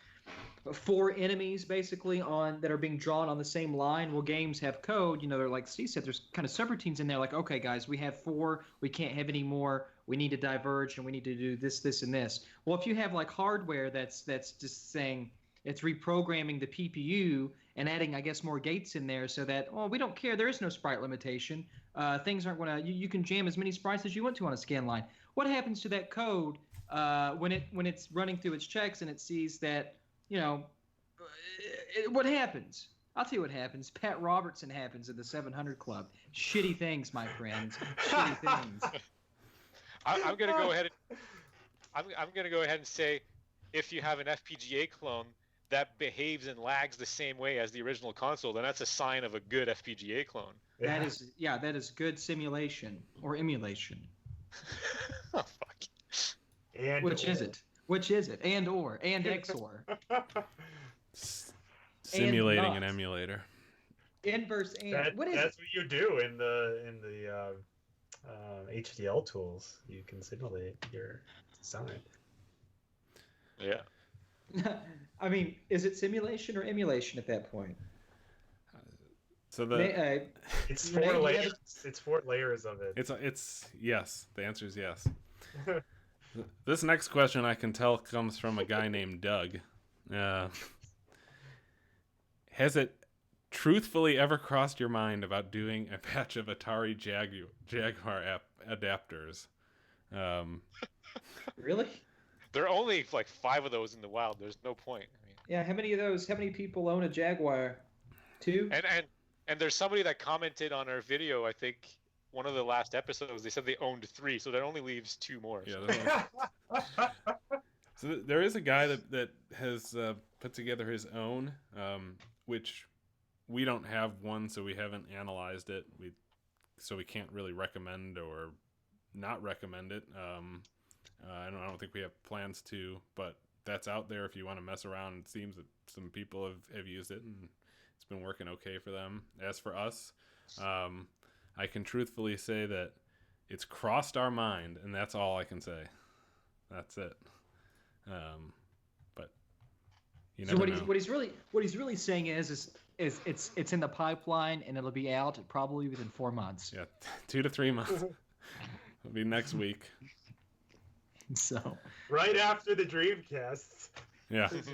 4 enemies basically that are being drawn on the same line. Well, games have code, they're like Steve said, there's kind of subroutines in there like, okay, guys, we have 4, we can't have any more, we need to diverge and we need to do this, this, and this. Well, if you have like hardware that's just saying it's reprogramming the PPU and adding, I guess, more gates in there so that, we don't care, there is no sprite limitation. Things aren't going to, you can jam as many sprites as you want to on a scan line. What happens to that code when it's running through its checks and it sees that, what happens? I'll tell you what happens. Pat Robertson happens at the 700 Club. Shitty things, my friends. Shitty things. I'm going to go ahead and I'm going to go ahead and say, if you have an FPGA clone that behaves and lags the same way as the original console, then that's a sign of a good FPGA clone. That is good simulation or emulation. Oh fuck. And Which is it? And XOR. Simulating an emulator. Inverse and. That's what you do in the HDL tools. You can simulate your design. Yeah. I mean, is it simulation or emulation at that point? So it's 4 layers. It's 4 layers of it. It's yes. The answer is yes. This next question I can tell comes from a guy named Doug. Has it truthfully ever crossed your mind about doing a batch of Atari Jaguar adapters? Really? There are only like 5 of those in the wild. There's no point. I mean, yeah, how many people own a Jaguar? 2? And there's somebody that commented on our video, I think one of the last episodes, they said they owned 3, so that only leaves 2 more. Yeah. So there is a guy that has put together his own, which we don't have one, so we haven't analyzed it. So we can't really recommend or not recommend it. I don't think we have plans to, but that's out there if you want to mess around. It seems that some people have used it and it's been working okay for them. As for us, I can truthfully say that it's crossed our mind, and that's all I can say. That's it. But you never know. What he's really saying is it's in the pipeline and it'll be out probably within 4 months. Yeah, 2 to 3 months. It'll be next week. So right after the Dreamcast. Yeah. Set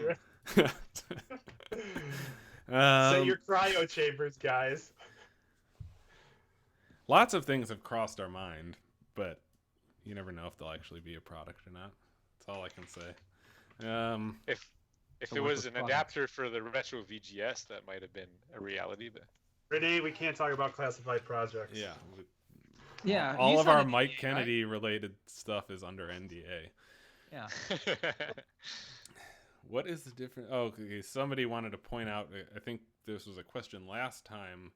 your cryo chambers, guys. Lots of things have crossed our mind, but you never know if they'll actually be a product or not. That's all I can say. If So it work was with an products. adapter for the Retro VGS, that might have been a reality. But Renee, we can't talk about classified projects. Yeah. Yeah, All you of our signed an Mike NDA, right? Kennedy related stuff is under NDA. Yeah. What is the difference? Oh, okay. Somebody wanted to point out, I think this was a question last time,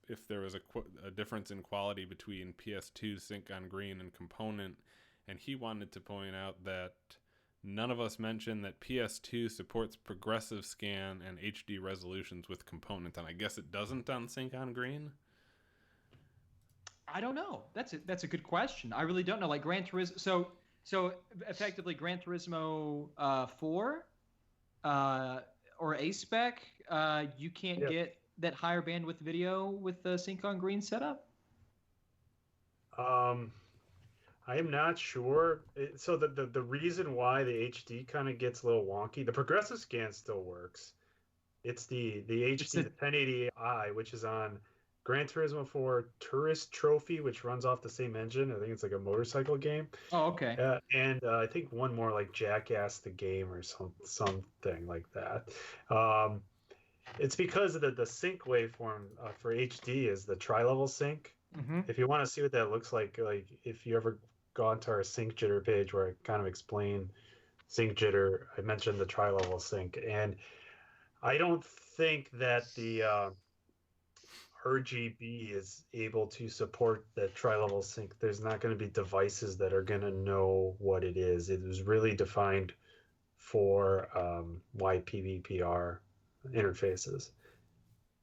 if there was a difference in quality between PS2 Sync on Green and Component, and he wanted to point out that none of us mentioned that PS2 supports progressive scan and HD resolutions with Component, and I guess it doesn't on Sync on Green? I don't know. That's a good question. I really don't know. Like Gran Turismo. So effectively, Gran Turismo 4 or A-Spec, you can't Yep. get that higher bandwidth video with the Sync on Green setup. I am not sure. So the reason why the HD kind of gets a little wonky, the progressive scan still works. It's the HD, the 1080i, which is on Gran Turismo 4 Tourist Trophy, which runs off the same engine. I think it's like a motorcycle game. Oh, okay. And I think one more like Jackass the Game or something like that. It's because of the sync waveform for HD is the tri-level sync. Mm-hmm. If you want to see what that looks like if you ever gone to our sync jitter page where I kind of explain sync jitter, I mentioned the tri-level sync, and I don't think that the RGB is able to support the tri-level sync. There's not going to be devices that are going to know what it is. It was really defined for YPBPR interfaces.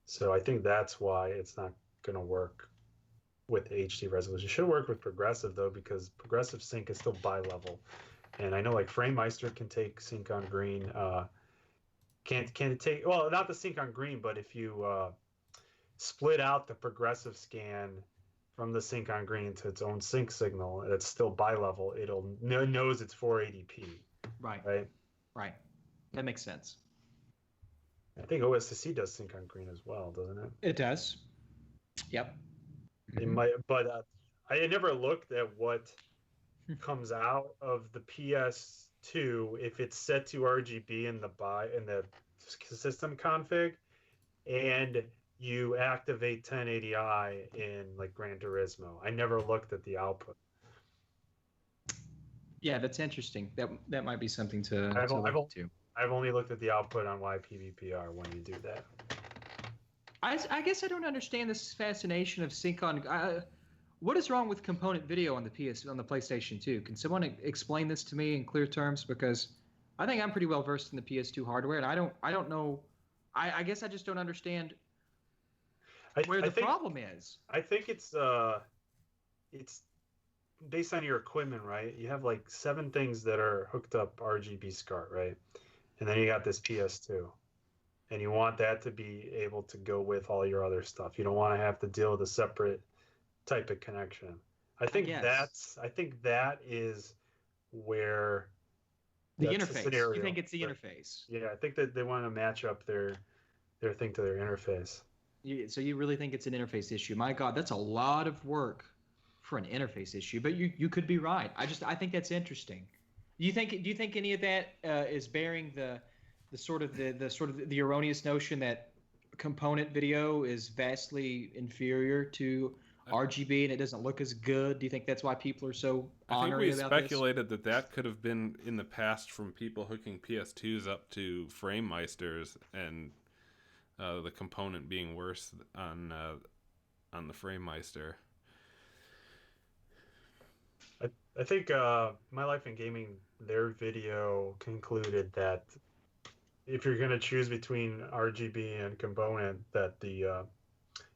So I think that's why it's not going to work with HD resolution. It should work with progressive though, because progressive sync is still bi-level. And I know like FrameMeister can take sync on green. Can it take, well, not the sync on green, but if you split out the progressive scan from the sync on green to its own sync signal, it's still bi-level. It knows it's 480p. Right. Right. That makes sense. I think OSSC does sync on green as well, doesn't it? It does. Yep. It might, but I never looked at what comes out of the PS2 if it's set to RGB in the system config, and you activate 1080i in like Gran Turismo. I never looked at the output. Yeah, that's interesting. That might be something to look into. I've only looked at the output on YPBPR when you do that. I guess I don't understand this fascination of sync on. What is wrong with component video on the PlayStation 2? Can someone explain this to me in clear terms? Because I think I'm pretty well versed in the PS2 hardware, and I don't know. I guess I just don't understand where the problem is. I think it's based on your equipment, right? You have like 7 things that are hooked up RGB SCART, right? And then you got this PS2. And you want that to be able to go with all your other stuff. You don't want to have to deal with a separate type of connection. I think that is where the interface. You think it's the interface? Yeah, I think that they want to match up their thing to their interface. So you really think it's an interface issue? My God, that's a lot of work for an interface issue. But you could be right. I think that's interesting. Do you think any of that is bearing the erroneous notion that component video is vastly inferior to RGB and it doesn't look as good? Do you think that's why people are so honoring about this? I think we speculated that could have been in the past from people hooking PS2s up to FrameMeisters and the component being worse on the FrameMeister. I think My Life in Gaming, their video concluded that if you're going to choose between RGB and component, that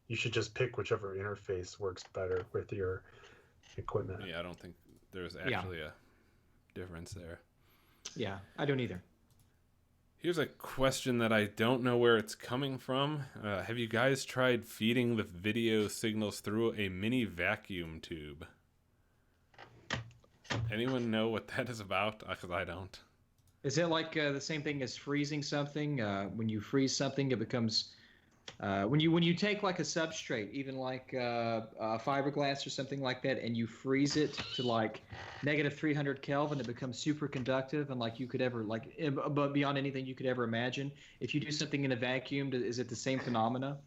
you should just pick whichever interface works better with your equipment. Yeah, I don't think there's actually a difference there. Yeah, I don't either. Here's a question that I don't know where it's coming from. Have you guys tried feeding the video signals through a mini vacuum tube? Anyone know what that is about? Because I don't. Is it like the same thing as freezing something? When you freeze something, it becomes When you take like a substrate, even like fiberglass or something like that, and you freeze it to like negative 300 Kelvin, it becomes super conductive, and like you could ever but beyond anything you could ever imagine. If you do something in a vacuum, is it the same phenomena?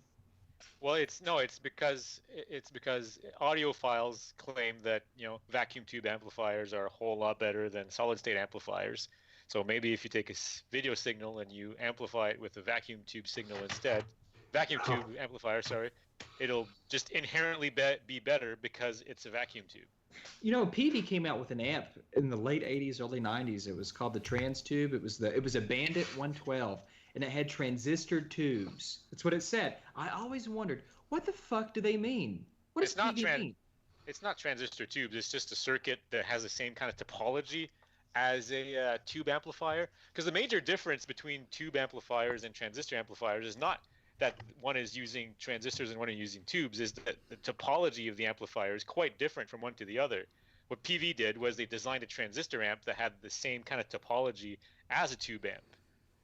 Well, it's because audiophiles claim that vacuum tube amplifiers are a whole lot better than solid state amplifiers. So maybe if you take a video signal and you amplify it with a vacuum tube signal instead, vacuum tube amplifier, sorry, it'll just inherently be better because it's a vacuum tube. PV came out with an amp in the late 80s, early 90s. It was called the Trans Tube. It was a Bandit 112, and it had transistor tubes. That's what it said. I always wondered, what the fuck do they mean? What does PV mean? It's not transistor tubes. It's just a circuit that has the same kind of topology as a tube amplifier. Because the major difference between tube amplifiers and transistor amplifiers is not that one is using transistors and one is using tubes, is that the topology of the amplifier is quite different from one to the other. What PV did was they designed a transistor amp that had the same kind of topology as a tube amp.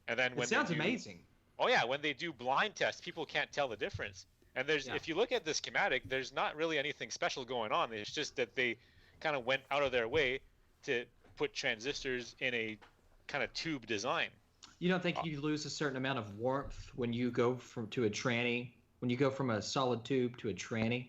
And then when it sounds amazing. Oh yeah, when they do blind tests, people can't tell the difference. And if you look at the schematic, there's not really anything special going on. It's just that they kind of went out of their way to put transistors in a kind of tube design. You don't think you lose a certain amount of warmth when you go to a tranny, when you go from a solid tube to a tranny?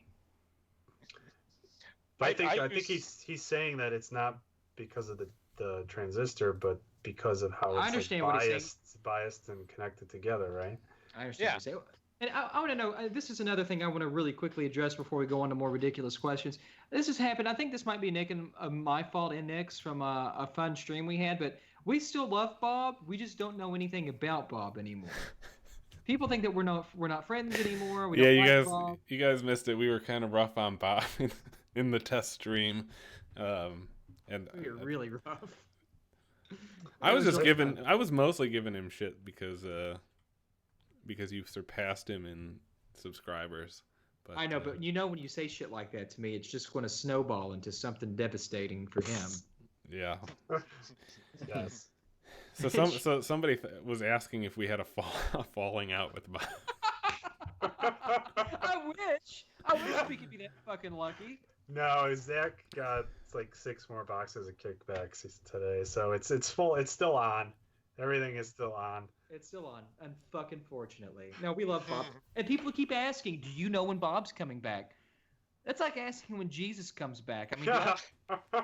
I think he's saying that it's not because of the transistor, but because of how it's biased and connected together, right? I understand what you're saying. And I want to know, this is another thing I want to really quickly address before we go on to more ridiculous questions. This has happened. I think this might be Nick and my fault and Nick's from a fun stream we had, but we still love Bob. We just don't know anything about Bob anymore. People think that we're not friends anymore. We don't Bob. You guys missed it. We were kind of rough on Bob in the test stream, and we were really rough. I was mostly giving him shit because you've surpassed him in subscribers. But, I know, but when you say shit like that to me, it's just going to snowball into something devastating for him. Yeah. Yes. So somebody was asking if we had a falling out with Bob. I wish we could be that fucking lucky. No, Zach got like 6 more boxes of kickbacks today, so it's full. It's still on. Everything is still on. It's still on, unfucking fortunately. No, we love Bob. And people keep asking, do you know when Bob's coming back? That's like asking when Jesus comes back. I mean, I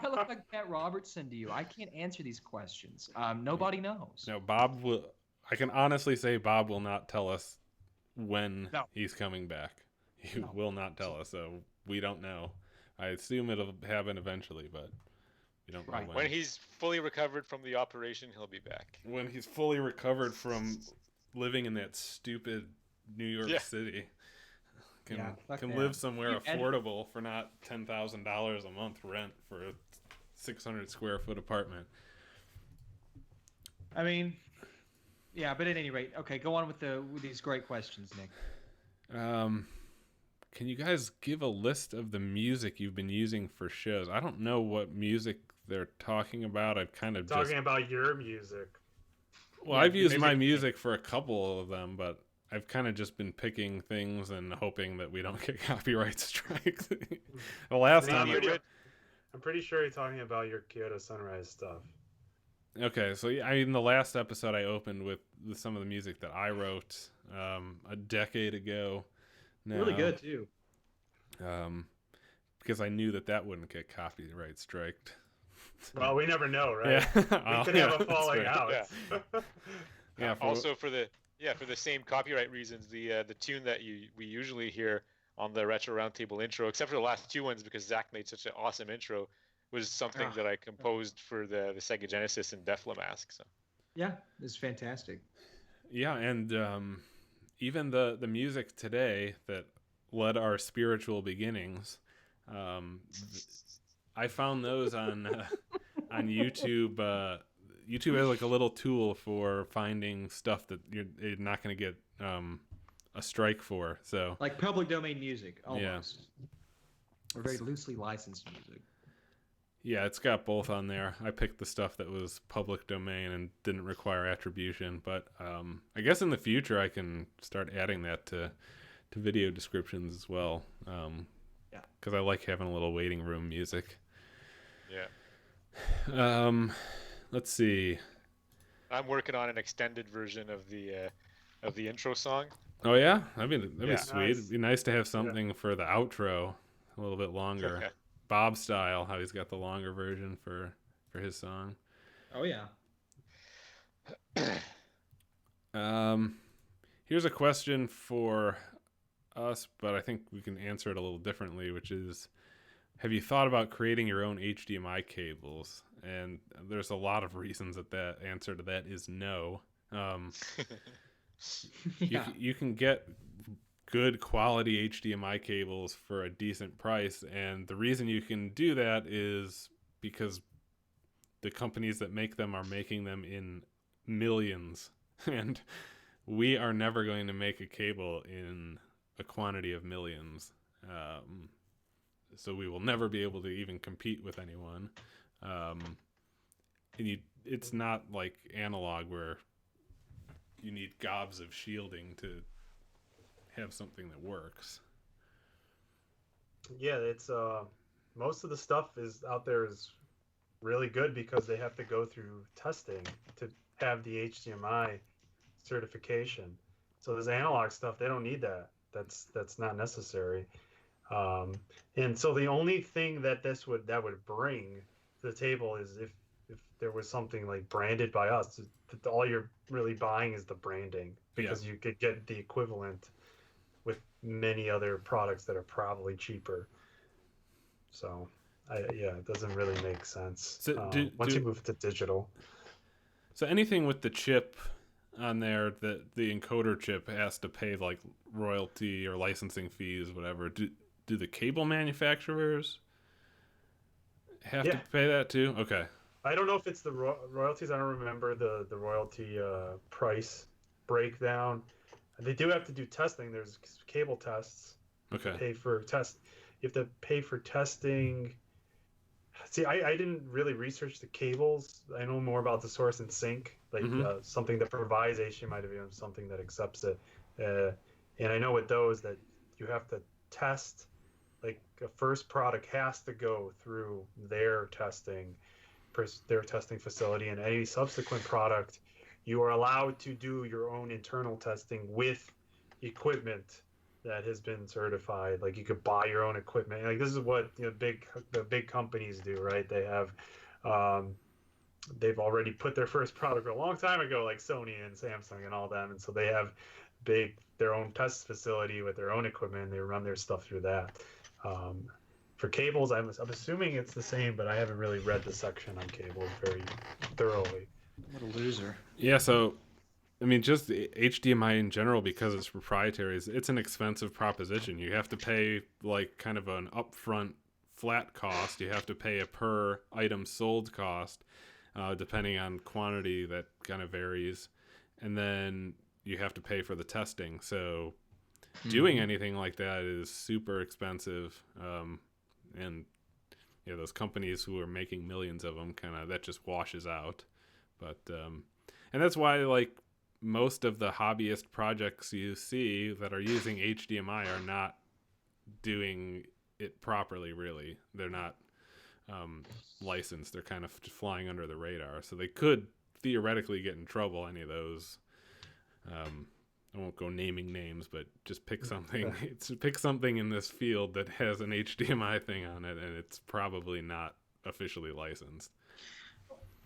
look like Pat Robertson to you. I can't answer these questions. Nobody knows. No, Bob will. I can honestly say Bob will not tell us when he's coming back. He will not tell us, so we don't know. I assume it'll happen eventually, but we don't know when. When he's fully recovered from the operation, he'll be back. When he's fully recovered from living in that stupid New York City. Can live somewhere affordable for not $10,000 a month rent for a 600 square foot apartment. I mean, yeah, but at any rate, okay, go on with these great questions, Nick. Can you guys give a list of the music you've been using for shows? I don't know what music they're talking about. I've kind of talking about your music. Well, I've used my music for a couple of them, but I've kind of just been picking things and hoping that we don't get copyright strikes. The last time I'm pretty sure you're talking about your Kyoto Sunrise stuff. Okay, so in the last episode I opened with some of the music that I wrote a decade ago. Now, really good too. Because I knew that wouldn't get copyright striked. Well, we never know, right? Yeah. We could have a falling out. Yeah. Also for the same copyright reasons, the tune that we usually hear on the Retro Roundtable intro, except for the last 2 ones because Zach made such an awesome intro, was something that I composed for the Sega Genesis and Def Mask. So. Yeah, it's fantastic. Yeah, and even the music today that led our spiritual beginnings, I found those on YouTube. YouTube has like a little tool for finding stuff that you're not going to get a strike for. So like public domain music, almost. Yeah. Or very loosely licensed music. Yeah, it's got both on there. I picked the stuff that was public domain and didn't require attribution, but I guess in the future I can start adding that to video descriptions as well. Yeah. Because I like having a little waiting room music. Yeah. Let's see. I'm working on an extended version of the intro song. Oh yeah, that'd be Yeah. sweet. Nice. It'd be nice to have something for the outro, a little bit longer. Bob style, how he's got the longer version for his song. Oh yeah. Here's a question for us, but I think we can answer it a little differently, which is, have you thought about creating your own HDMI cables? And there's a lot of reasons that answer to that is no. Yeah. You can get good quality HDMI cables for a decent price, and the reason you can do that is because the companies that make them are making them in millions, and we are never going to make a cable in a quantity of millions, so we will never be able to even compete with anyone. And it's not like analog where you need gobs of shielding to have something that works. Yeah, it's most of the stuff is out there is really good because they have to go through testing to have the HDMI certification. So this analog stuff, they don't need that. That's not necessary. And so the only thing that that would bring to the table is if there was something like branded by us. All you're really buying is the branding, because you could get the equivalent with many other products that are probably cheaper. So, it doesn't really make sense. So once you move to digital. So anything with the chip on there, the encoder chip has to pay like royalty or licensing fees, whatever. Do the cable manufacturers have to pay that too? Okay. I don't know if it's the royalties. I don't remember the royalty price breakdown. They do have to do testing. There's cable tests. Okay. Pay for test. You have to pay for testing. See, I didn't really research the cables. I know more about the source and sink, like something that provides HDMI to VM, something that accepts it. And I know with those that you have to test. Like a first product has to go through their testing facility, and any subsequent product you are allowed to do your own internal testing with equipment that has been certified. Like you could buy your own equipment. Like this is what the big companies do, right? They have they've already put their first product a long time ago, like Sony and Samsung and all them, and so they have their own test facility with their own equipment, and they run their stuff through that. For cables, I'm assuming it's the same, but I haven't really read the section on cables very thoroughly. What a loser. Yeah, so, I mean, just HDMI in general, because it's proprietary, it's an expensive proposition. You have to pay, like, kind of an upfront flat cost. You have to pay a per item sold cost, depending on quantity that kind of varies. And then you have to pay for the testing. So doing anything like that is super expensive. And those companies who are making millions of them, kind of that just washes out. But and that's why, like, most of the hobbyist projects you see that are using HDMI are not doing it properly. Really, they're not licensed. They're kind of just flying under the radar. So they could theoretically get in trouble. Any of those. I won't go naming names, but just pick something. Pick something in this field that has an HDMI thing on it, and it's probably not officially licensed.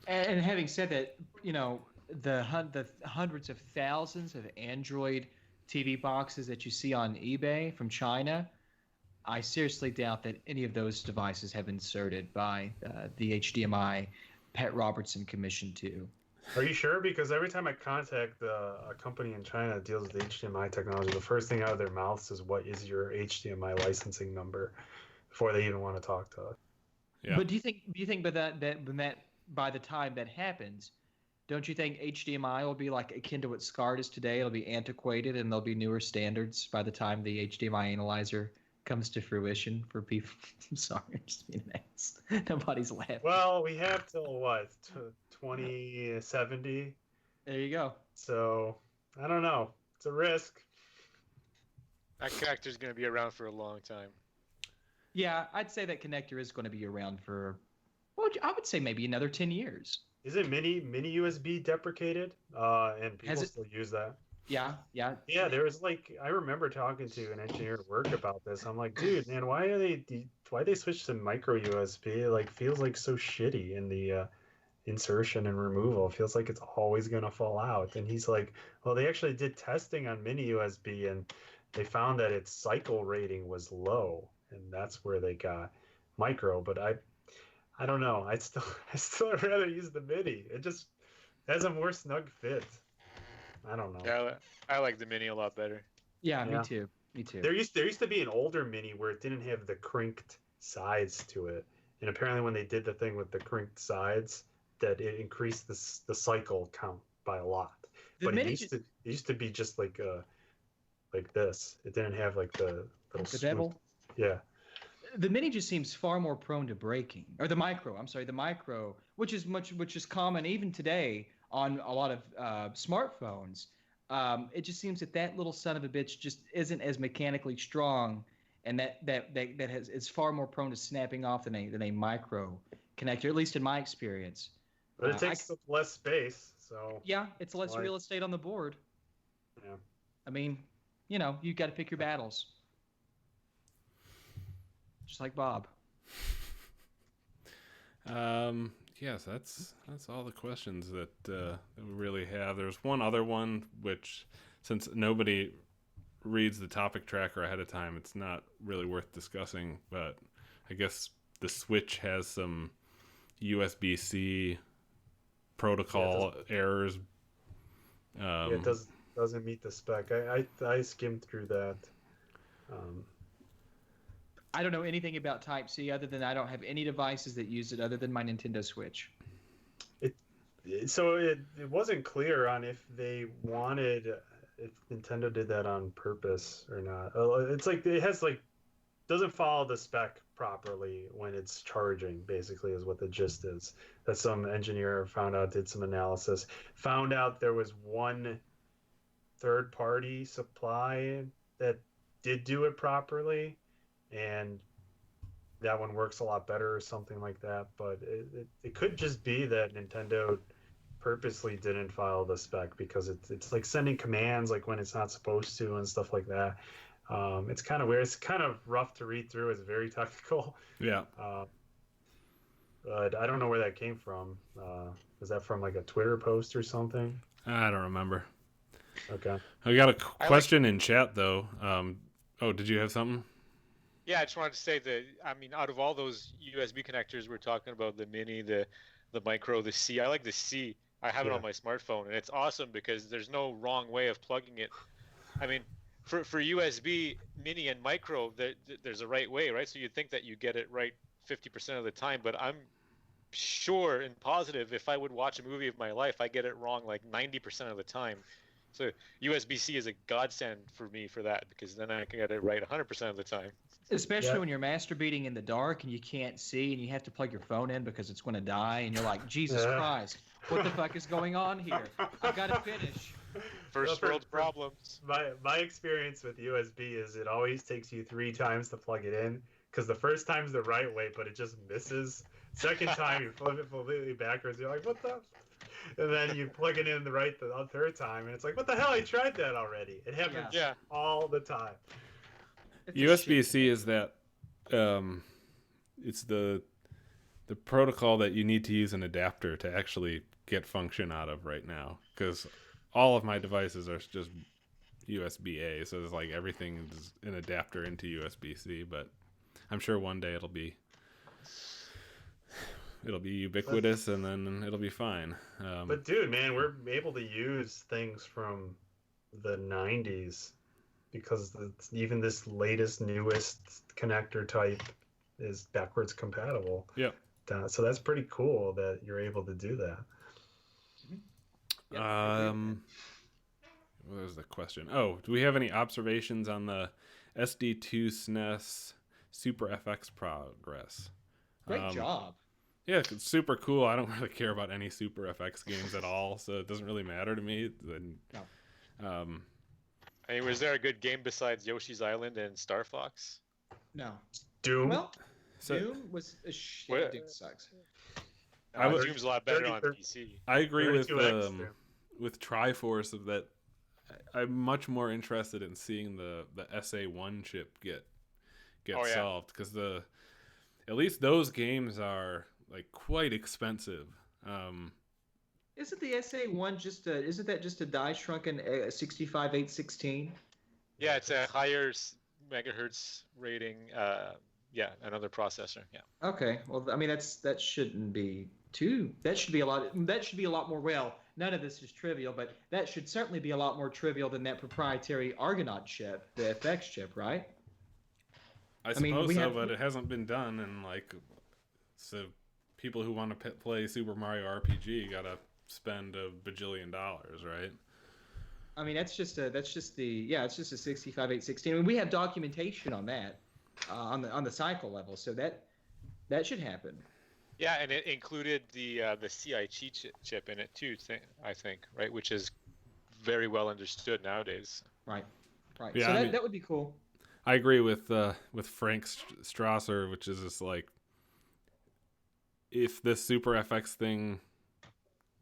And having said that, the hundreds of thousands of Android TV boxes that you see on eBay from China, I seriously doubt that any of those devices have been inserted by the HDMI Pat Robertson Commission 2. Are you sure? Because every time I contact a company in China that deals with HDMI technology, the first thing out of their mouths is, "What is your HDMI licensing number?" before they even want to talk to us. Yeah. But do you think by the time that happens, don't you think HDMI will be like akin to what SCART is today? It'll be antiquated, and there'll be newer standards by the time the HDMI analyzer comes to fruition for people. I'm sorry, I'm just being an ass. Nobody's laughing. Well, we have till what, 2070? There you go. So I don't know. It's a risk. That connector's going to be around for a long time. Yeah, I'd say that connector is going to be around for, well, I would say maybe another 10 years. Is it mini USB deprecated? And people still use that. Yeah. Yeah, there was I remember talking to an engineer at work about this. I'm like, dude, man, why they switch to micro USB? It feels like so shitty in the insertion and removal. It feels like it's always gonna fall out. And he's like, well, they actually did testing on mini USB and they found that its cycle rating was low, and that's where they got micro. But I don't know. I still rather use the mini. It just has a more snug fit. I don't know. Yeah, I like the mini a lot better. Yeah, me too. There used to be an older mini where it didn't have the crinked sides to it, and apparently when they did the thing with the crinked sides, that it increased the cycle count by a lot. But it used to be just like this. It didn't have the bevel. Yeah. The mini just seems far more prone to breaking, or the micro. I'm sorry, the micro, which is common even today on a lot of smartphones. It just seems that little son of a bitch just isn't as mechanically strong, and that is far more prone to snapping off than a micro connector, at least in my experience. But it takes up less space, so yeah, it's less real estate on the board. Yeah. I mean, you've got to pick your battles. Just like Bob. Yes, that's all the questions that we really have. There's one other one which, since nobody reads the topic tracker ahead of time, it's not really worth discussing. But I guess the Switch has some USB-C protocol errors. It doesn't meet the spec. I skimmed through that. I don't know anything about Type-C other than I don't have any devices that use it other than my Nintendo Switch. It wasn't clear on if Nintendo did that on purpose or not. It's doesn't follow the spec properly when it's charging, basically, is what the gist is. That some engineer found out, did some analysis, found out there was one third-party supply that did do it properly, and that one works a lot better or something like that. But it could just be that Nintendo purposely didn't follow the spec, because it's like sending commands when it's not supposed to and stuff like that. It's kind of weird. It's kind of rough to read through. It's very technical. Yeah. But I don't know where that came from. Is that from a Twitter post or something? I don't remember. Okay. I got a question in chat though. Did you have something? Yeah, I just wanted to say that, out of all those USB connectors we're talking about, the mini, the micro, the C, I like the C. I have it on my smartphone, and it's awesome because there's no wrong way of plugging it. For USB, mini, and micro, there's a right way, right? So you'd think that you get it right 50% of the time, but I'm sure and positive if I would watch a movie of my life, I get it wrong 90% of the time. So USB-C is a godsend for me for that, because then I can get it right 100% of the time. Especially when you're masturbating in the dark and you can't see and you have to plug your phone in because it's going to die, and you're like, Jesus Christ, what the fuck is going on here? I've got to finish. First world problems. My experience with USB is it always takes you 3 times to plug it in, because the first time's the right way, but it just misses. Second time, you flip it completely backwards. You're like, what the? And then you plug it in the third time, and it's like, what the hell? I tried that already. It happens all the time. USB-C is that it's the protocol that you need to use an adapter to actually get function out of right now, because all of my devices are just USB-A, so it's everything is an adapter into USB-C. But I'm sure one day it'll be ubiquitous, and then it'll be fine. But dude, man, we're able to use things from the 90s because even this newest connector type is backwards compatible. Yeah. So that's pretty cool that you're able to do that. What was the question? Oh, do we have any observations on the SD2SNES SuperFX progress. Great job. Yeah, it's super cool. I don't really care about any SuperFX games at all, so it doesn't really matter to me. No. I mean, was there a good game besides Yoshi's Island and Star Fox? No. Doom. Well, So- Doom was a shit. What- Doom sucks. Doom's a lot better on 30 PC. I agree with 32X, with Triforce of that. I'm much more interested in seeing the SA1 chip get Oh, yeah. solved, because at least those games are like quite expensive. Isn't the SA1 isn't that just a die shrunken 65816? Yeah, it's a higher megahertz rating. Yeah, another processor. Yeah. Okay. Well, I mean that shouldn't be too. That should be a lot. That should be a lot more. Well, none of this is trivial, but that should certainly be a lot more trivial than that proprietary Argonaut chip, the FX chip, right? I mean, suppose we so, have- but it hasn't been done, and like, so people who want to play Super Mario RPG gotta spend $1 bajillion, right? I mean, it's just a 65816. I mean, we have documentation on that on the cycle level, so that should happen. Yeah, and it included the CI chip in it too. I think, right, which is very well understood nowadays. Right. Yeah, So I mean- that would be cool. I agree with Frank Strasser, which is just like, if this SuperFX thing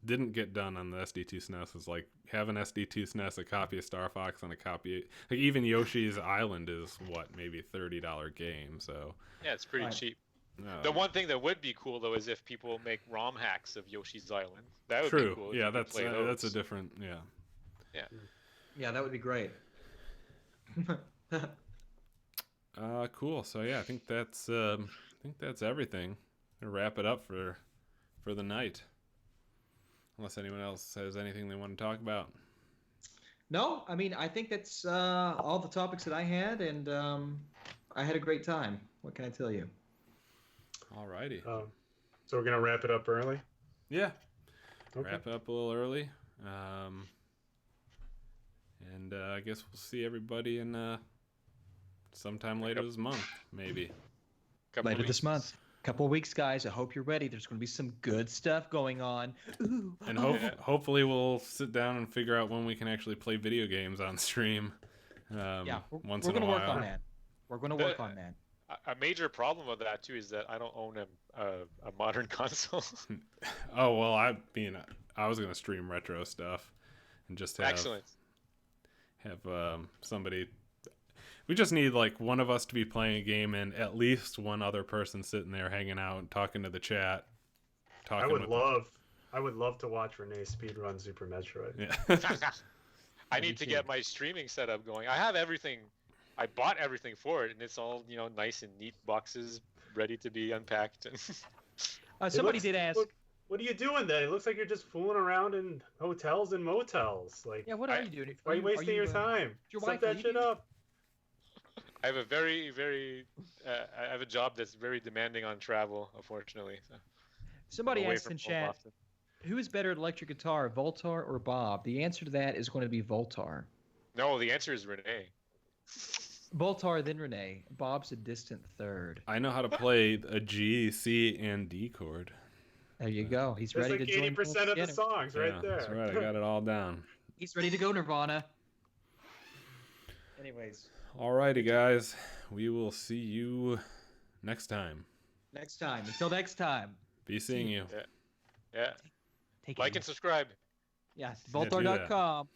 didn't get done on the SD2SNES, is like have an SD2SNES, a copy of Star Fox, and a copy, like even Yoshi's Island is maybe $30 game. So Yeah, it's pretty Right. cheap. The one thing that would be cool though is if people make ROM hacks of Yoshi's Island. That would true. be cool. if Yeah, you could that's play a those. different. Yeah. Yeah, that would be great. Cool. So yeah, I think that's everything. Gonna wrap it up for the night. Unless anyone else has anything they want to talk about. No, I mean, I think that's all the topics that I had, and I had a great time. What can I tell you? Alrighty. So we're gonna wrap it up early. Yeah. Okay. Wrap it up a little early. And I guess we'll see everybody in sometime later this month, maybe. Couple Later this weeks. month. Couple of weeks, guys. I hope you're ready. There's going to be some good stuff going on. Ooh. And hopefully we'll sit down and figure out when we can actually play video games on stream. Yeah, once we're in a going to work while. on that. We're going to work on that. A major problem with that too is that I don't own a modern console. Oh well, I was gonna stream retro stuff and just have Excellent. Somebody. We just need like one of us to be playing a game and at least one other person sitting there hanging out and talking to the chat. I would love to watch René speedrun Super Metroid. Yeah. I need to get my streaming setup going. I have everything. I bought everything for it, and it's all nice and neat boxes, ready to be unpacked. Somebody did ask. What are you doing then? It looks like you're just fooling around in hotels and motels. Like, Yeah, what are you doing? why are you wasting your time? your Set wife that leave shit you? up. I have a I have a job that's very demanding on travel, unfortunately. So Somebody away asked from in home chat, often. who is better at electric guitar, Voultar or Bob? The answer to that is going to be Voultar. No, the answer is René. Voultar, then René. Bob's a distant third. I know how to play a G, C, and D chord. There you go. He's That's ready like to join 80% of the Skinner. songs right Yeah, there. That's right. I got it all down. He's ready to go Nirvana. Anyways, Alrighty, guys. We will see you next time. next time. Until next time. Be seeing you. Yeah. Take Like it and subscribe. easy. Yeah, Yeah, do that. Voultar.com.